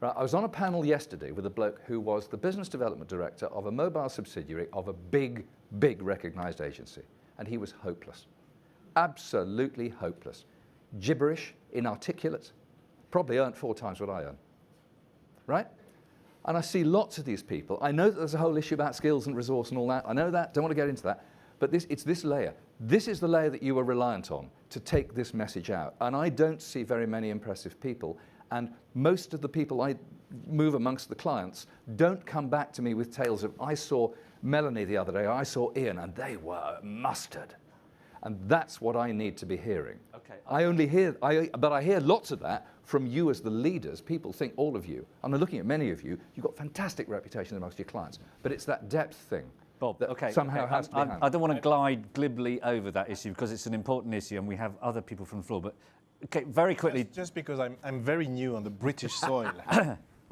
Right, I was on a panel yesterday with a bloke who was the business development director of a mobile subsidiary of a big, big recognised agency. And he was hopeless. Absolutely hopeless. Gibberish, inarticulate, probably earned 4 times what I earn. Right? And I see lots of these people. I know that there's a whole issue about skills and resource and all that. I know that, don't want to get into that. But it's this layer. This is the layer that you are reliant on to take this message out. And I don't see very many impressive people. And most of the people I move amongst the clients don't come back to me with tales of, I saw Melanie the other day, I saw Ian, and they were mustard. And that's what I need to be hearing. Okay. But I hear lots of that from you as the leaders. People think, all of you, and I'm looking at many of you, you've got fantastic reputation amongst your clients. But it's that depth thing. Bob, that somehow has to be handled. I don't want to glide glibly over that issue because it's an important issue and we have other people from the floor. But okay, very quickly. Just because I'm very new on the British soil,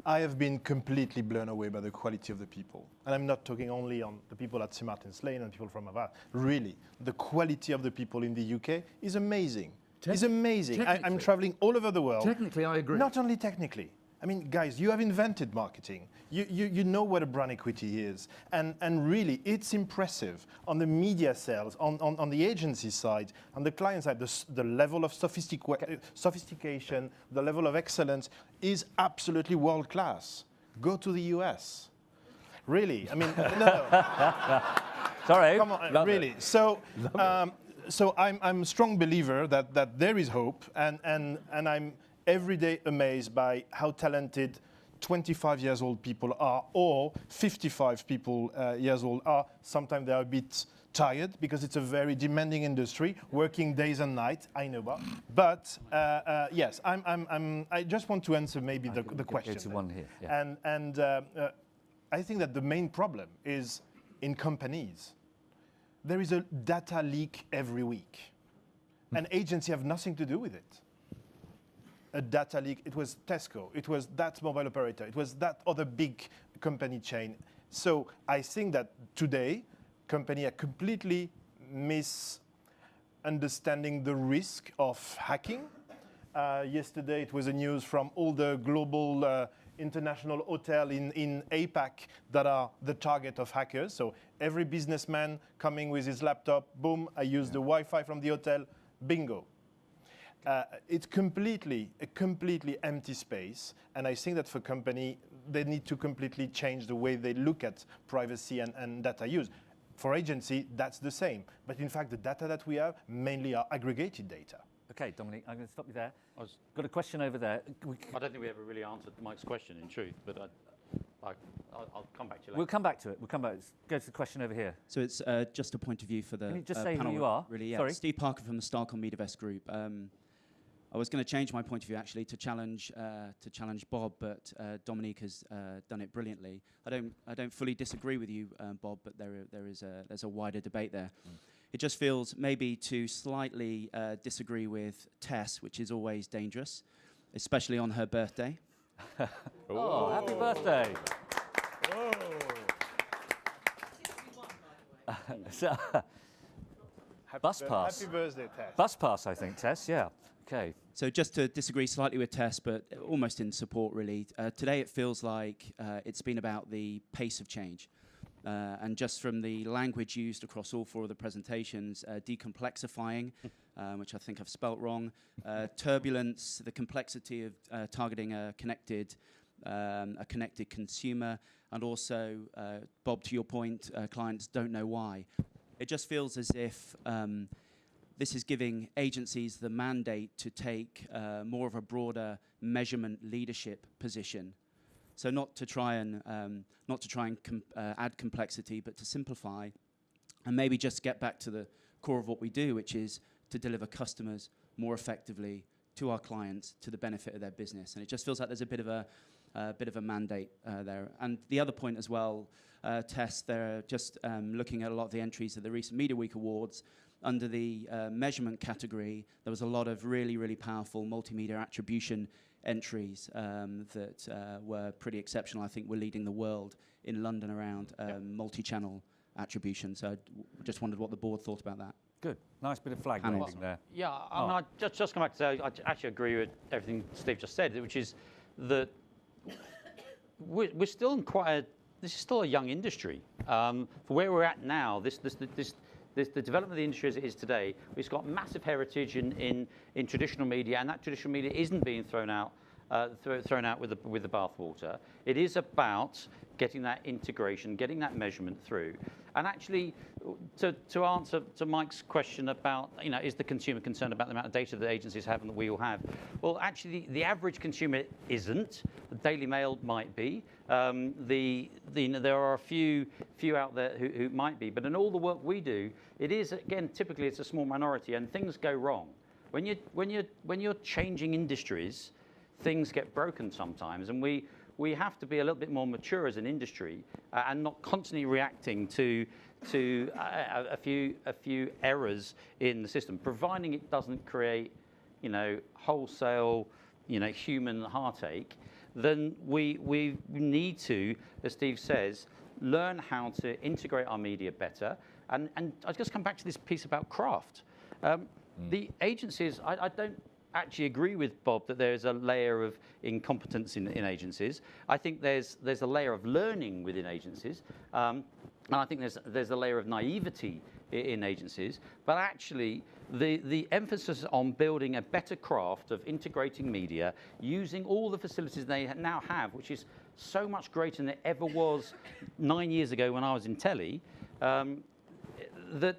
I have been completely blown away by the quality of the people. And I'm not talking only on the people at St. Martin's Lane and people from Havas. Really, the quality of the people in the UK is amazing. It's amazing. I'm traveling all over the world. Technically, I agree. Not only technically. I mean, guys, you have invented marketing. You know what a brand equity is. And really, it's impressive on the media sales, on the agency side, on the client side, the level of sophistication, the level of excellence is absolutely world class. Go to the US. Really, I mean, no. Sorry. Come on, really. So I'm a strong believer that there is hope, and I'm every day amazed by how talented 25 years old people are, or 55 years old are. Sometimes they are a bit tired because it's a very demanding industry, working days and nights. I know that, but yes, I just want to answer maybe the question. To one here. Yeah. And I think that the main problem is in companies. There is a data leak every week, and agencies have nothing to do with it. A data leak, it was Tesco, it was that mobile operator, it was that other big company chain. So I think that today, companies are completely misunderstanding the risk of hacking. Yesterday, it was a news from all the global international hotel in APAC that are the target of hackers. So every businessman coming with his laptop, boom, I use the Wi-Fi from the hotel, bingo. It's a completely empty space, and I think that for company, they need to completely change the way they look at privacy and data use. For agency, that's the same. But in fact, the data that we have mainly are aggregated data. Okay, Dominic, I'm going to stop you there. Got a question over there. I don't think we ever really answered Mike's question, in truth, but I'll come back to you later. We'll come back to it. Go to the question over here. So it's just a point of view for the Can you just say panel, who you are? Really, yeah. Sorry. Steve Parker from the Starcom Mediavest Group. I was going to change my point of view actually to challenge Bob, but Dominique has done it brilliantly. I don't fully disagree with you, Bob, but there's a wider debate there. It just feels maybe to slightly disagree with Tess, which is always dangerous, especially on her birthday. Oh, happy birthday! Bus pass. Happy birthday, Tess. Bus pass, I think, Tess. Yeah. Okay. So just to disagree slightly with Tess, but almost in support, really. Today it feels like it's been about the pace of change. And just from the language used across all 4 of the presentations, decomplexifying, which I think I've spelt wrong, turbulence, the complexity of targeting a connected consumer, and also, Bob, to your point, clients don't know why. It just feels as if this is giving agencies the mandate to take more of a broader measurement leadership position. So not to try and add complexity, but to simplify, and maybe just get back to the core of what we do, which is to deliver customers more effectively to our clients to the benefit of their business. And it just feels like there's a bit of a mandate there. And the other point as well, Tess, they're just looking at a lot of the entries of the recent Media Week Awards. Under the measurement category, there was a lot of really, really powerful multimedia attribution entries that were pretty exceptional. I think we're leading the world in London around multi-channel attribution. So I just wondered what the board thought about that. Good. Nice bit of flag Panels. waving there. Yeah, I mean, I just come back to say I actually agree with everything Steve just said, which is that we're still in this is still a young industry. For where we're at now, the development of the industry as it is today, it's got massive heritage in traditional media, and that traditional media isn't being thrown out with the bathwater. It is about getting that integration, getting that measurement through. And actually, to answer to Mike's question about, is the consumer concerned about the amount of data that agencies have and that we all have? Well, actually, the average consumer isn't. The Daily Mail might be. There are a few out there who might be. But in all the work we do, it is, again, typically it's a small minority, and things go wrong. When you're changing industries, things get broken sometimes, and we have to be a little bit more mature as an industry and not constantly reacting to a few errors in the system, providing it doesn't create, wholesale, human heartache. Then we need to, as Steve says, learn how to integrate our media better. And I just come back to this piece about craft. The agencies, I don't actually agree with Bob that there's a layer of incompetence in agencies. I think there's a layer of learning within agencies, and I think there's a layer of naivety in agencies. But actually, the emphasis on building a better craft of integrating media, using all the facilities they now have, which is so much greater than it ever was 9 years ago when I was in telly, that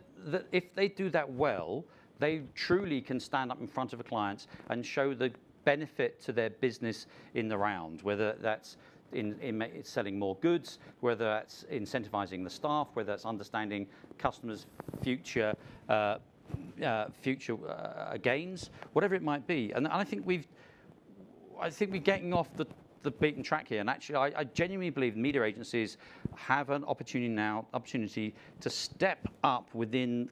if they do that well, they truly can stand up in front of a client and show the benefit to their business in the round, whether that's in selling more goods, whether that's incentivizing the staff, whether that's understanding customers' future gains, whatever it might be. And I think we're getting off the beaten track here. And actually, I genuinely believe media agencies have an opportunity to step up within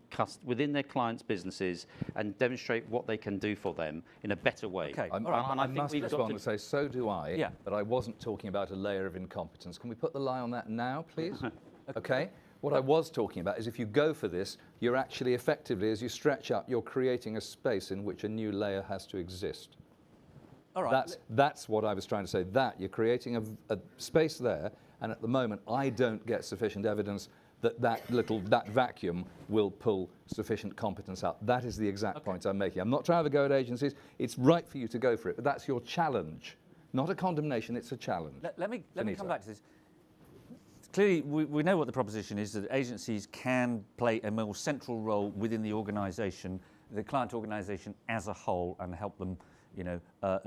their clients' businesses and demonstrate what they can do for them in a better way. Okay. I must respond and say, so do I, Yeah. but I wasn't talking about a layer of incompetence. Can we put the lie on that now, please? Okay. What I was talking about is if you go for this, you're actually effectively, as you stretch up, you're creating a space in which a new layer has to exist. All right. That's what I was trying to say. That you're creating a space there, and at the moment I don't get sufficient evidence that vacuum will pull sufficient competence out. That is the exact point I'm making. I'm not trying to go at agencies. It's right for you to go for it, but that's your challenge, not a condemnation. It's a challenge. Let me come back to this. Clearly, we know what the proposition is, that agencies can play a more central role within the organisation, the client organisation as a whole, and help them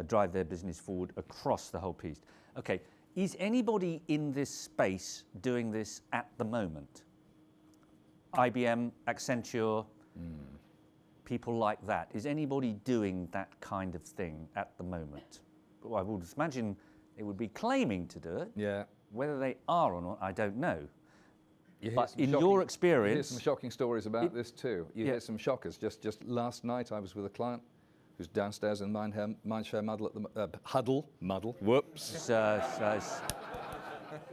drive their business forward across the whole piece. Okay, is anybody in this space doing this at the moment? IBM, Accenture, people like that. Is anybody doing that kind of thing at the moment? Well, I would imagine they would be claiming to do it. Yeah. Whether they are or not, I don't know. But in your experience... You hear some shocking stories about this too. You hear some shockers. Just last night I was with a client who's downstairs in Mindshare Muddle. Whoops.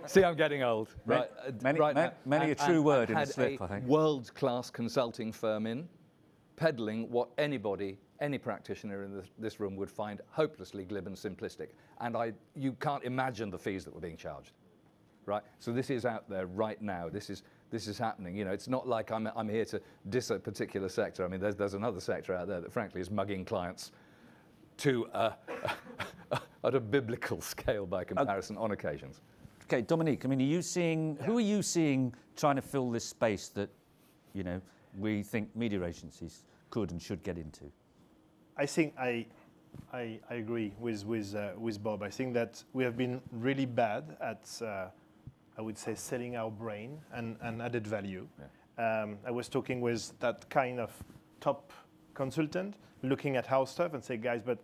See, I'm getting old. Right. Many a true word in a slip, I think. World-class consulting firm in, peddling what any practitioner in this room would find hopelessly glib and simplistic. And you can't imagine the fees that were being charged. Right? So this is out there right now. This is happening. It's not like I'm here to diss a particular sector. I mean, there's another sector out there that, frankly, is mugging clients to at a biblical scale by comparison on occasions. Okay, Dominique. I mean, who are you seeing trying to fill this space that, we think media agencies could and should get into? I think I agree with Bob. I think that we have been really bad at. I would say selling our brain and added value. Yeah. I was talking with that kind of top consultant looking at our stuff and say, guys, but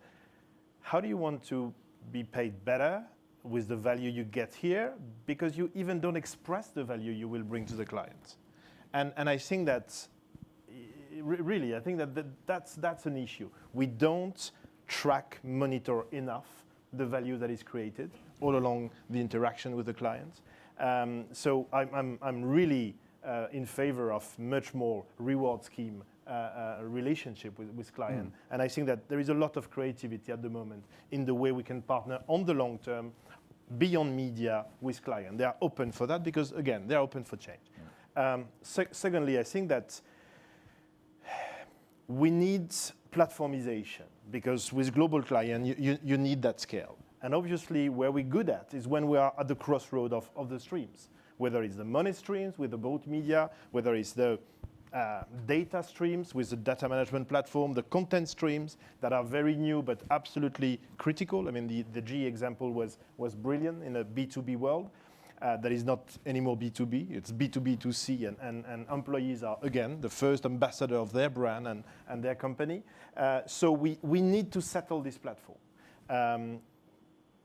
how do you want to be paid better with the value you get here? Because you even don't express the value you will bring to the client. And I think that, really, I think that's an issue. We don't monitor enough the value that is created all along the interaction with the client. So I'm really in favor of much more reward scheme relationship with client. And I think that there is a lot of creativity at the moment in the way we can partner on the long term beyond media with client. They are open for that because, again, they are open for change. Secondly, I think that we need platformization because with global client, you need that scale. And obviously, where we're good at is when we are at the crossroad of the streams, whether it's the money streams with the boat media, whether it's the data streams with the data management platform, the content streams that are very new but absolutely critical. I mean, the G example was brilliant in a B2B world. That is not anymore B2B, it's B2B2C, and employees are, again, the first ambassador of their brand and their company. So we need to settle this platform.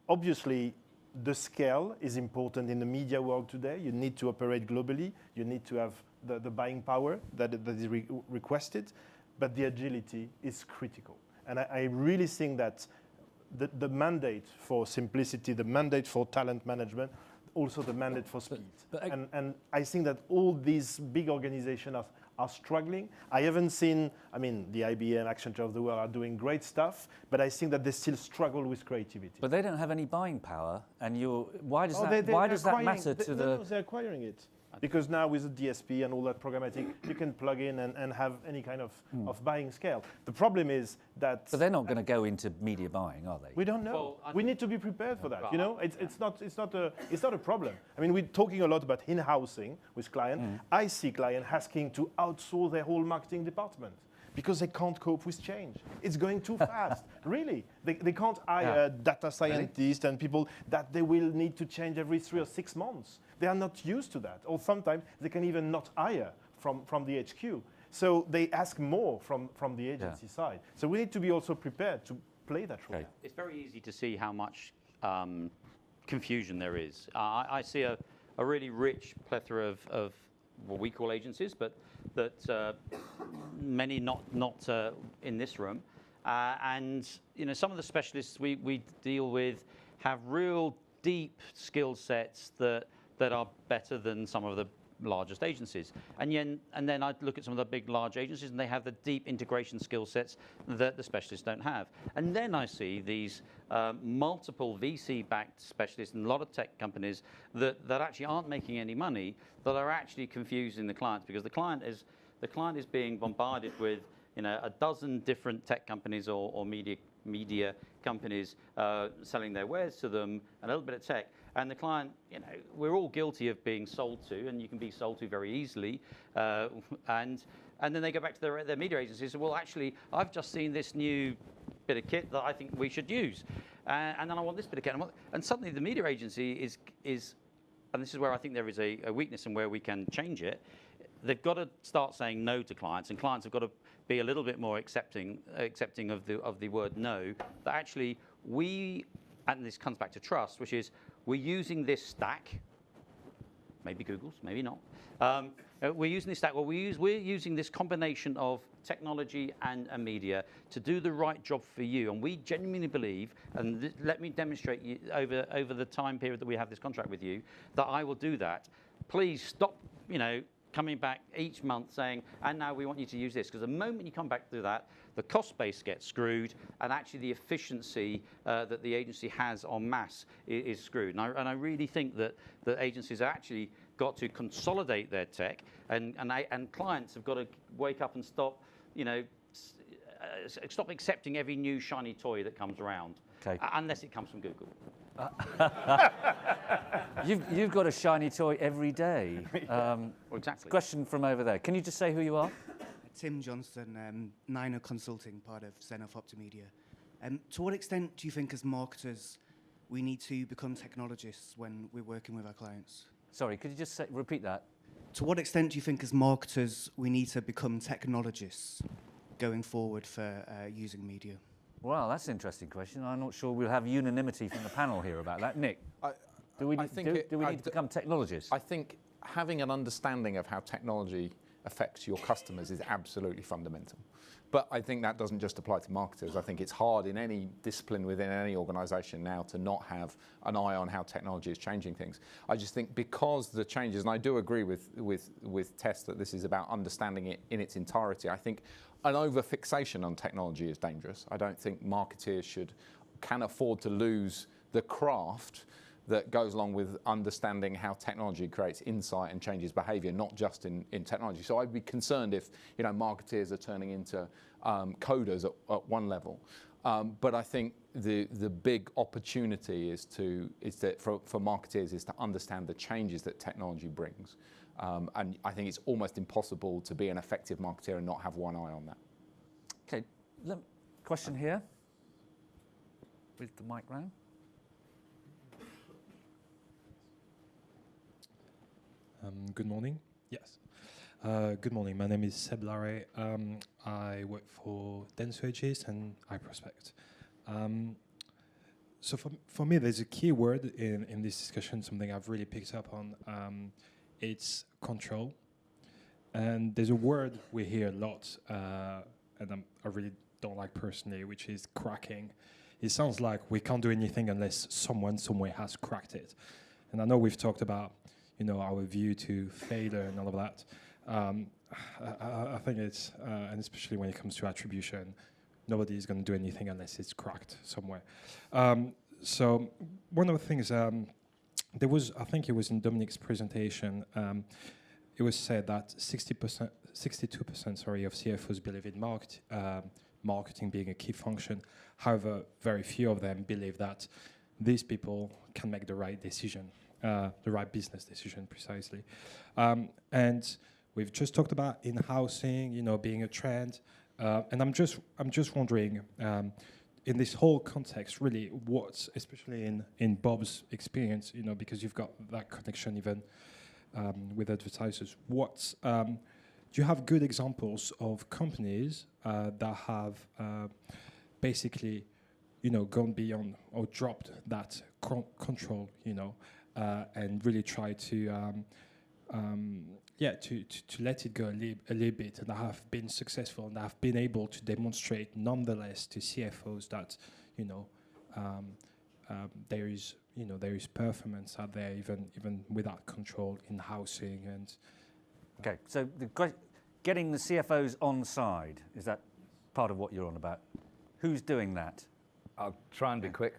Obviously, the scale is important in the media world today. You need to operate globally. You need to have the buying power that is requested, but the agility is critical. And I really think that the mandate for simplicity, the mandate for talent management, also the mandate for speed. And I think that all these big organizations are struggling. I haven't seen, I mean, the IBA and Accenture of the world are doing great stuff, but I think that they still struggle with creativity. But they don't have any buying power, and why does that matter to the... No, they're acquiring it. Because now with the DSP and all that programmatic, you can plug in and have any kind of buying scale. The problem is that... But they're not going to go into media buying, are they? We don't know. Well, we need to be prepared for that. You know, it's not a problem. I mean, we're talking a lot about in-housing with client. I see client asking to outsource their whole marketing department because they can't cope with change. It's going too fast. Really. They can't hire data scientists and people that they will need to change every 3 or 6 months. They are not used to that. Or sometimes they can even not hire from the HQ. So they ask more from the agency side. So we need to be also prepared to play that role. Okay. It's very easy to see how much confusion there is. I see a really rich plethora of what we call agencies, but that many not in this room. And you know, some of the specialists we deal with have real deep skill sets that are better than some of the largest agencies. And then I look at some of the big, large agencies, and they have the deep integration skill sets that the specialists don't have. And then I see these multiple VC-backed specialists and a lot of tech companies that actually aren't making any money, that are actually confusing the clients, because the client is being bombarded with, you know, a dozen different tech companies or media companies selling their wares to them, and a little bit of tech. And the client, you know, we're all guilty of being sold to, and you can be sold to very easily. And then they go back to their media agency and say, well, actually, I've just seen this new bit of kit that I think we should use. And then I want this bit of kit. And suddenly the media agency is, and this is where I think there is a weakness and where we can change it, they've got to start saying no to clients, and clients have got to be a little bit more accepting of the word no, that actually and this comes back to trust, which is we're using this stack, maybe Google's, maybe not. We're using this stack. Well, we're using this combination of technology and media to do the right job for you. And we genuinely believe, and let me demonstrate you over the time period that we have this contract with you, that I will do that. Please stop, you know, coming back each month saying, and now we want you to use this. Because the moment you come back to that, the cost base gets screwed, and actually the efficiency that the agency has en masse is screwed. And I really think that agencies have actually got to consolidate their tech, and clients have got to wake up and stop, you know, stop accepting every new shiny toy that comes around, unless it comes from Google. You've got a shiny toy every day. Well, exactly. Question from over there. Can you just say who you are? Tim Johnston, Niner Consulting, part of Zenith Optimedia. To what extent do you think as marketers we need to become technologists when we're working with our clients? Sorry, could you just repeat that? To what extent do you think as marketers we need to become technologists going forward for using media? Well, that's an interesting question. I'm not sure we'll have unanimity from the panel here about that. Nick, do we need to become technologists? I think having an understanding of how technology affects your customers is absolutely fundamental. But I think that doesn't just apply to marketers. I think it's hard in any discipline within any organisation now to not have an eye on how technology is changing things. I just think because the changes, and I do agree with Tess that this is about understanding it in its entirety. I think an over-fixation on technology is dangerous. I don't think marketeers can afford to lose the craft that goes along with understanding how technology creates insight and changes behaviour, not just in technology. So I'd be concerned if marketeers are turning into coders at one level. But I think the big opportunity is that for marketeers is to understand the changes that technology brings. And I think it's almost impossible to be an effective marketeer and not have one eye on that. Okay, question here with the mic round. Good morning. Yes. Good morning. My name is Seb Larre. I work for Denso Aegis and iProspect. So for me, there's a key word in this discussion, something I've really picked up on. It's control. And there's a word we hear a lot, and I really don't like personally, which is cracking. It sounds like we can't do anything unless someone somewhere has cracked it. And I know we've talked about our view to failure and all of that. I think it's, and especially when it comes to attribution, nobody is going to do anything unless it's cracked somewhere. So one of the things, there was, I think it was in Dominique's presentation, it was said that 62% of CFOs believe in marketing being a key function. However, very few of them believe that these people can make the right decision. The right business decision, precisely. And we've just talked about in-housing, being a trend. And I'm just wondering, in this whole context, really, what's, especially in Bob's experience, because you've got that connection even with advertisers, do you have good examples of companies that have basically, gone beyond or dropped that control, and really try to let it go a little bit, and have been successful and have been able to demonstrate nonetheless to CFOs that there is performance out there even without control in housing and. Okay, so getting the CFOs on side, is that part of what you're on about? Who's doing that? I'll try and be quick.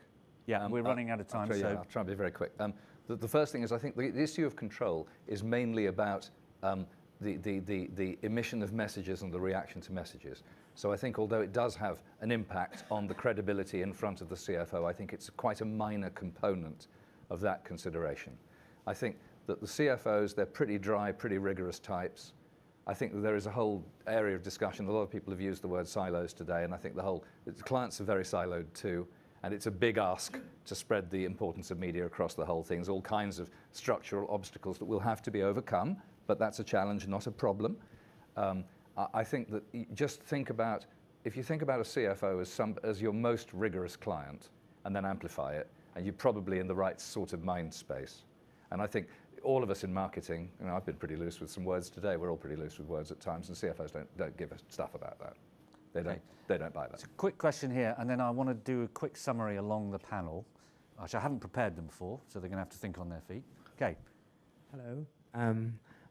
Yeah, we're running out of time. I'll try and be very quick. The first thing is, I think the issue of control is mainly about the emission of messages and the reaction to messages. So I think although it does have an impact on the credibility in front of the CFO, I think it's quite a minor component of that consideration. I think that the CFOs, they're pretty dry, pretty rigorous types. I think that there is a whole area of discussion. A lot of people have used the word silos today, and I think the clients are very siloed too. And it's a big ask to spread the importance of media across the whole thing. There's all kinds of structural obstacles that will have to be overcome, but that's a challenge, not a problem. I think that just think about, if you think about a CFO as your most rigorous client, and then amplify it, and you're probably in the right sort of mind space. And I think all of us in marketing, I've been pretty loose with some words today, we're all pretty loose with words at times, and CFOs don't give a stuff about that. They don't buy that. So quick question here, and then I want to do a quick summary along the panel, which I haven't prepared them for, so they're going to have to think on their feet. Okay. Hello.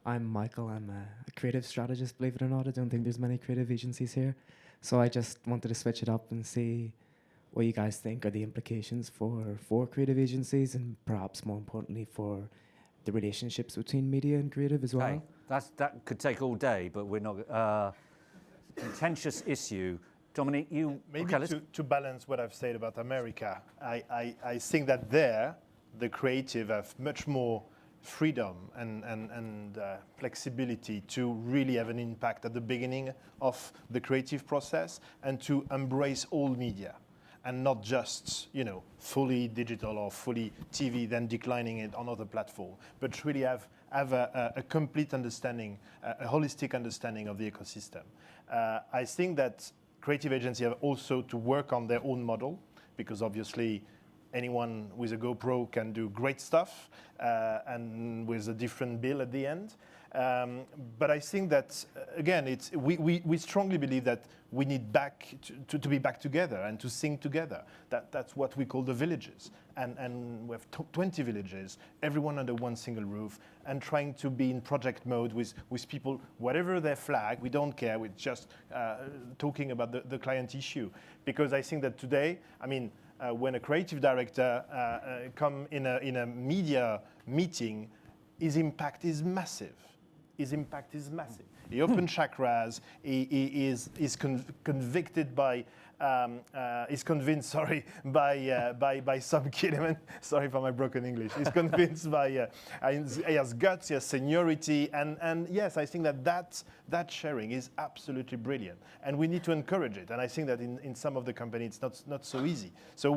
I'm Michael. I'm a creative strategist, believe it or not. I don't think there's many creative agencies here. So I just wanted to switch it up and see what you guys think are the implications for creative agencies, and perhaps more importantly for the relationships between media and creative as well. Okay. That could take all day, but we're not... contentious issue. Dominique, maybe to balance what I've said about America, I think that there the creative have much more freedom and flexibility to really have an impact at the beginning of the creative process and to embrace all media and not just fully digital or fully TV, then declining it on other platforms, but really have a complete understanding, a holistic understanding of the ecosystem. I think that creative agencies have also to work on their own model, because obviously anyone with a GoPro can do great stuff and with a different bill at the end. But I think that, again, we strongly believe that we need to be back together and to sing together. That's what we call the villages. And we have 20 villages, everyone under one single roof, and trying to be in project mode with people, whatever their flag, we don't care, we're just talking about the client issue. Because I think that today, I mean, when a creative director come in a media meeting, his impact is massive. His impact is massive. He opens chakras. He is convicted by, is convinced. Sorry, by some key element. Sorry for my broken English. He's convinced by. He has guts. He has seniority, and yes, I think that sharing is absolutely brilliant, and we need to encourage it. And I think that in some of the companies, it's not so easy. So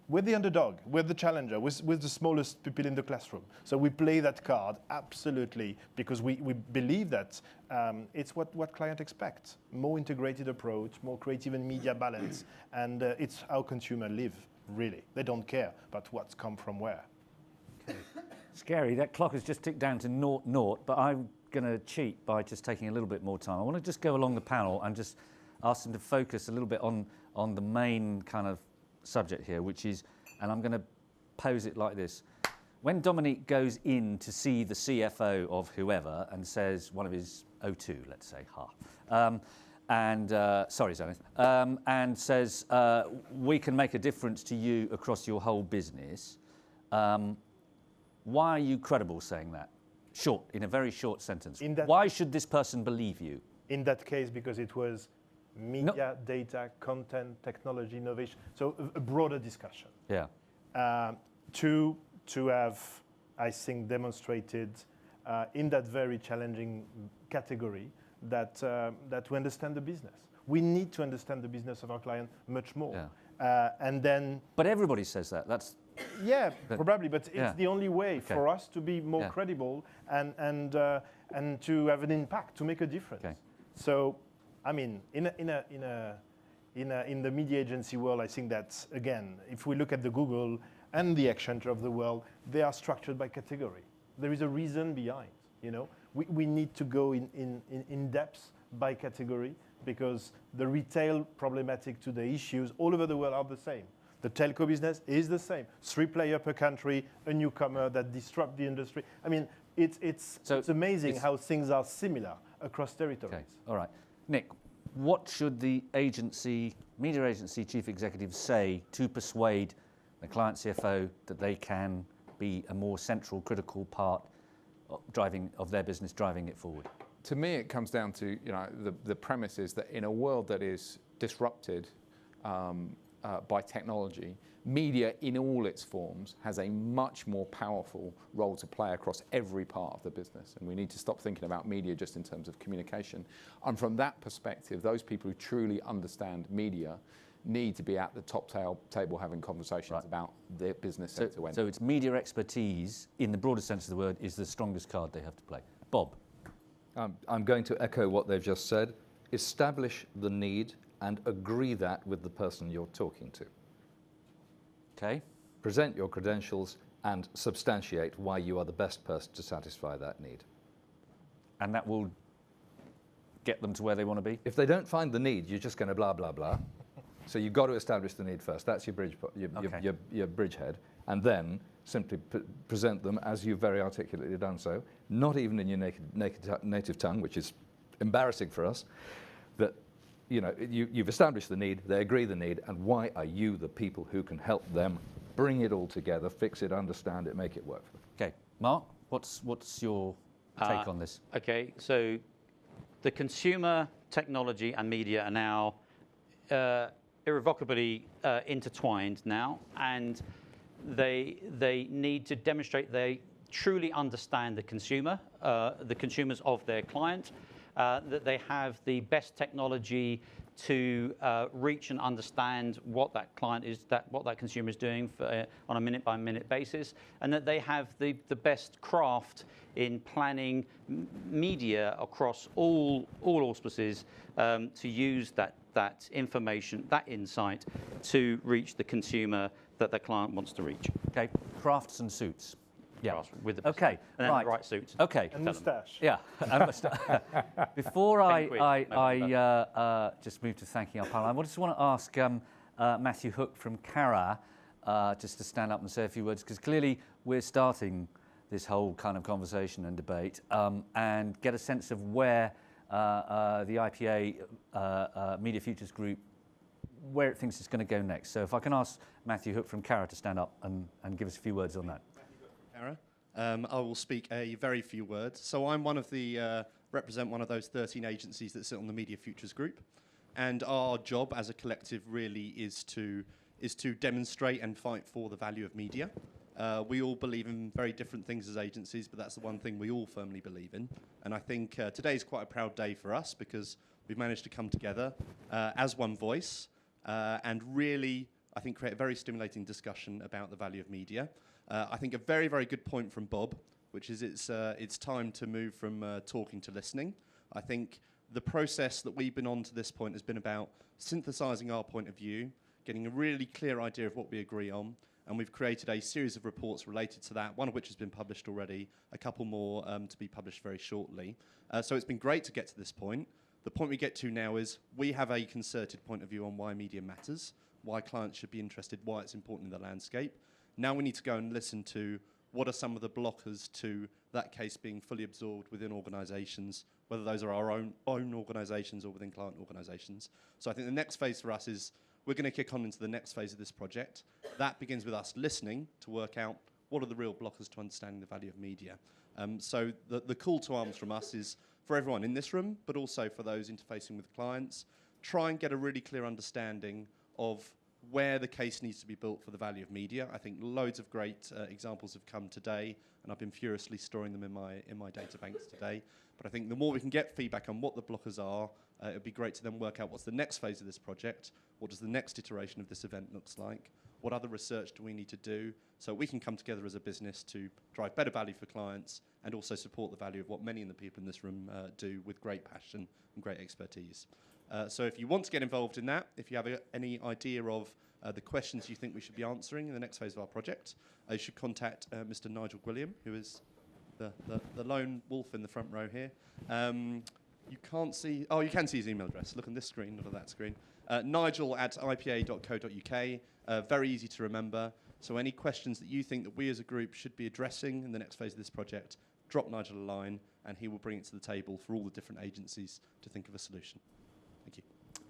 we're the underdog, we're the challenger, we're the smallest people in the classroom. So we play that card, absolutely, because we believe that it's what clients expect. More integrated approach, more creative and media balance, and it's how consumers live, really. They don't care about what's come from where. Okay. Scary, that clock has just ticked down to 0-0, but I'm going to cheat by just taking a little bit more time. I want to just go along the panel and just ask them to focus a little bit on the main kind of subject here, which is, and I'm going to pose it like this. When Dominique goes in to see the CFO of whoever and says, one of his O2, let's say, sorry, Zenith, and says, we can make a difference to you across your whole business, why are you credible saying that? Short, in a very short sentence. Why should this person believe you? In that case, because it was media, data, content, technology, innovation. So a broader discussion. Yeah. To have, I think, demonstrated in that very challenging category that we understand the business. We need to understand the business of our client much more. Yeah. And then. But everybody says that. That's. Yeah, probably. But it's the only way for us to be more credible and to have an impact, to make a difference. Okay. So. I mean, in the media agency world, I think that, again, if we look at the Google and the Accenture of the world, they are structured by category. There is a reason behind, you know. We need to go in depth by category because the retail problematic to the issues all over the world are the same. The telco business is the same. 3 players per country, a newcomer that disrupt the industry. I mean, it's amazing how things are similar across territories. Okay. All right. Nick, what should the media agency chief executive say to persuade the client CFO that they can be a more central, critical part of their business, driving it forward? To me, it comes down to the premise is that in a world that is disrupted by technology, media in all its forms has a much more powerful role to play across every part of the business. And we need to stop thinking about media just in terms of communication. And from that perspective, those people who truly understand media need to be at the top table having conversations about their business end to end. So it's media expertise, in the broader sense of the word, is the strongest card they have to play. Bob? I'm going to echo what they've just said. Establish the need and agree that with the person you're talking to. Okay. Present your credentials and substantiate why you are the best person to satisfy that need. And that will get them to where they want to be? If they don't find the need, you're just going to blah, blah, blah. So you've got to establish the need first. That's your bridgehead. And then simply present them as you've very articulately done so, not even in your native tongue, which is embarrassing for us, that you've established the need, they agree the need, and why are you the people who can help them bring it all together, fix it, understand it, make it work for them? Okay. Mark, what's your take on this? Okay, so the consumer, technology and media are now irrevocably intertwined now, and they need to demonstrate they truly understand the consumer, the consumers of their client, that they have the best technology to reach and understand what that client is, what that consumer is doing on a minute-by-minute basis, and that they have the best craft in planning media across all auspices to use that information, that insight, to reach the consumer that the client wants to reach. Okay, crafts and suits. Yeah. with the Okay, and then right. the right suit. Okay. And moustache. Yeah. Before Penguin, I just move to thanking our panel, I just want to ask Matthew Hook from CARA just to stand up and say a few words, because clearly we're starting this whole kind of conversation and debate and get a sense of where the IPA Media Futures Group, where it thinks it's going to go next. So if I can ask Matthew Hook from CARA to stand up and give us a few words on that. I will speak a very few words. So I'm one of the, represent one of those 13 agencies that sit on the Media Futures Group. And our job as a collective really is to demonstrate and fight for the value of media. We all believe in very different things as agencies, but that's the one thing we all firmly believe in. And I think today is quite a proud day for us because we've managed to come together as one voice and really, I think, create a very stimulating discussion about the value of media. I think a very, very good point from Bob, which is it's time to move from talking to listening. I think the process that we've been on to this point has been about synthesizing our point of view, getting a really clear idea of what we agree on, and we've created a series of reports related to that, one of which has been published already, a couple more to be published very shortly. So it's been great to get to this point. The point we get to now is we have a concerted point of view on why media matters, why clients should be interested, why it's important in the landscape. Now we need to go and listen to what are some of the blockers to that case being fully absorbed within organisations, whether those are our own organisations or within client organisations. So I think the next phase for us is we're going to kick on into the next phase of this project. That begins with us listening to work out what are the real blockers to understanding the value of media. So the call to arms from us is for everyone in this room, but also for those interfacing with clients, try and get a really clear understanding of where the case needs to be built for the value of media. I think loads of great examples have come today, and I've been furiously storing them in my data banks today. But I think the more we can get feedback on what the blockers are, it would be great to then work out what's the next phase of this project, what does the next iteration of this event looks like, what other research do we need to do, so we can come together as a business to drive better value for clients and also support the value of what many of the people in this room do with great passion and great expertise. So if you want to get involved in that, if you have any idea of the questions you think we should be answering in the next phase of our project, you should contact Mr. Nigel Gwilliam, who is the lone wolf in the front row here. You can't see, oh, you can see his email address. Look on this screen, not on that screen. Nigel@ipa.co.uk, very easy to remember. So any questions that you think that we as a group should be addressing in the next phase of this project, drop Nigel a line and he will bring it to the table for all the different agencies to think of a solution. Thank you.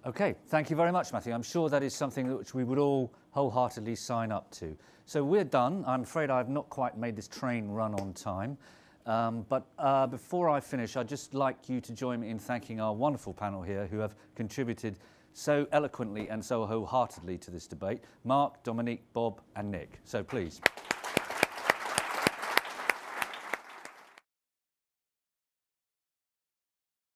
Okay, thank you very much, Matthew. I'm sure that is something which we would all wholeheartedly sign up to. So we're done. I'm afraid I've not quite made this train run on time. But before I finish, I'd just like you to join me in thanking our wonderful panel here who have contributed so eloquently and so wholeheartedly to this debate. Mark, Dominique, Bob and Nick. So please.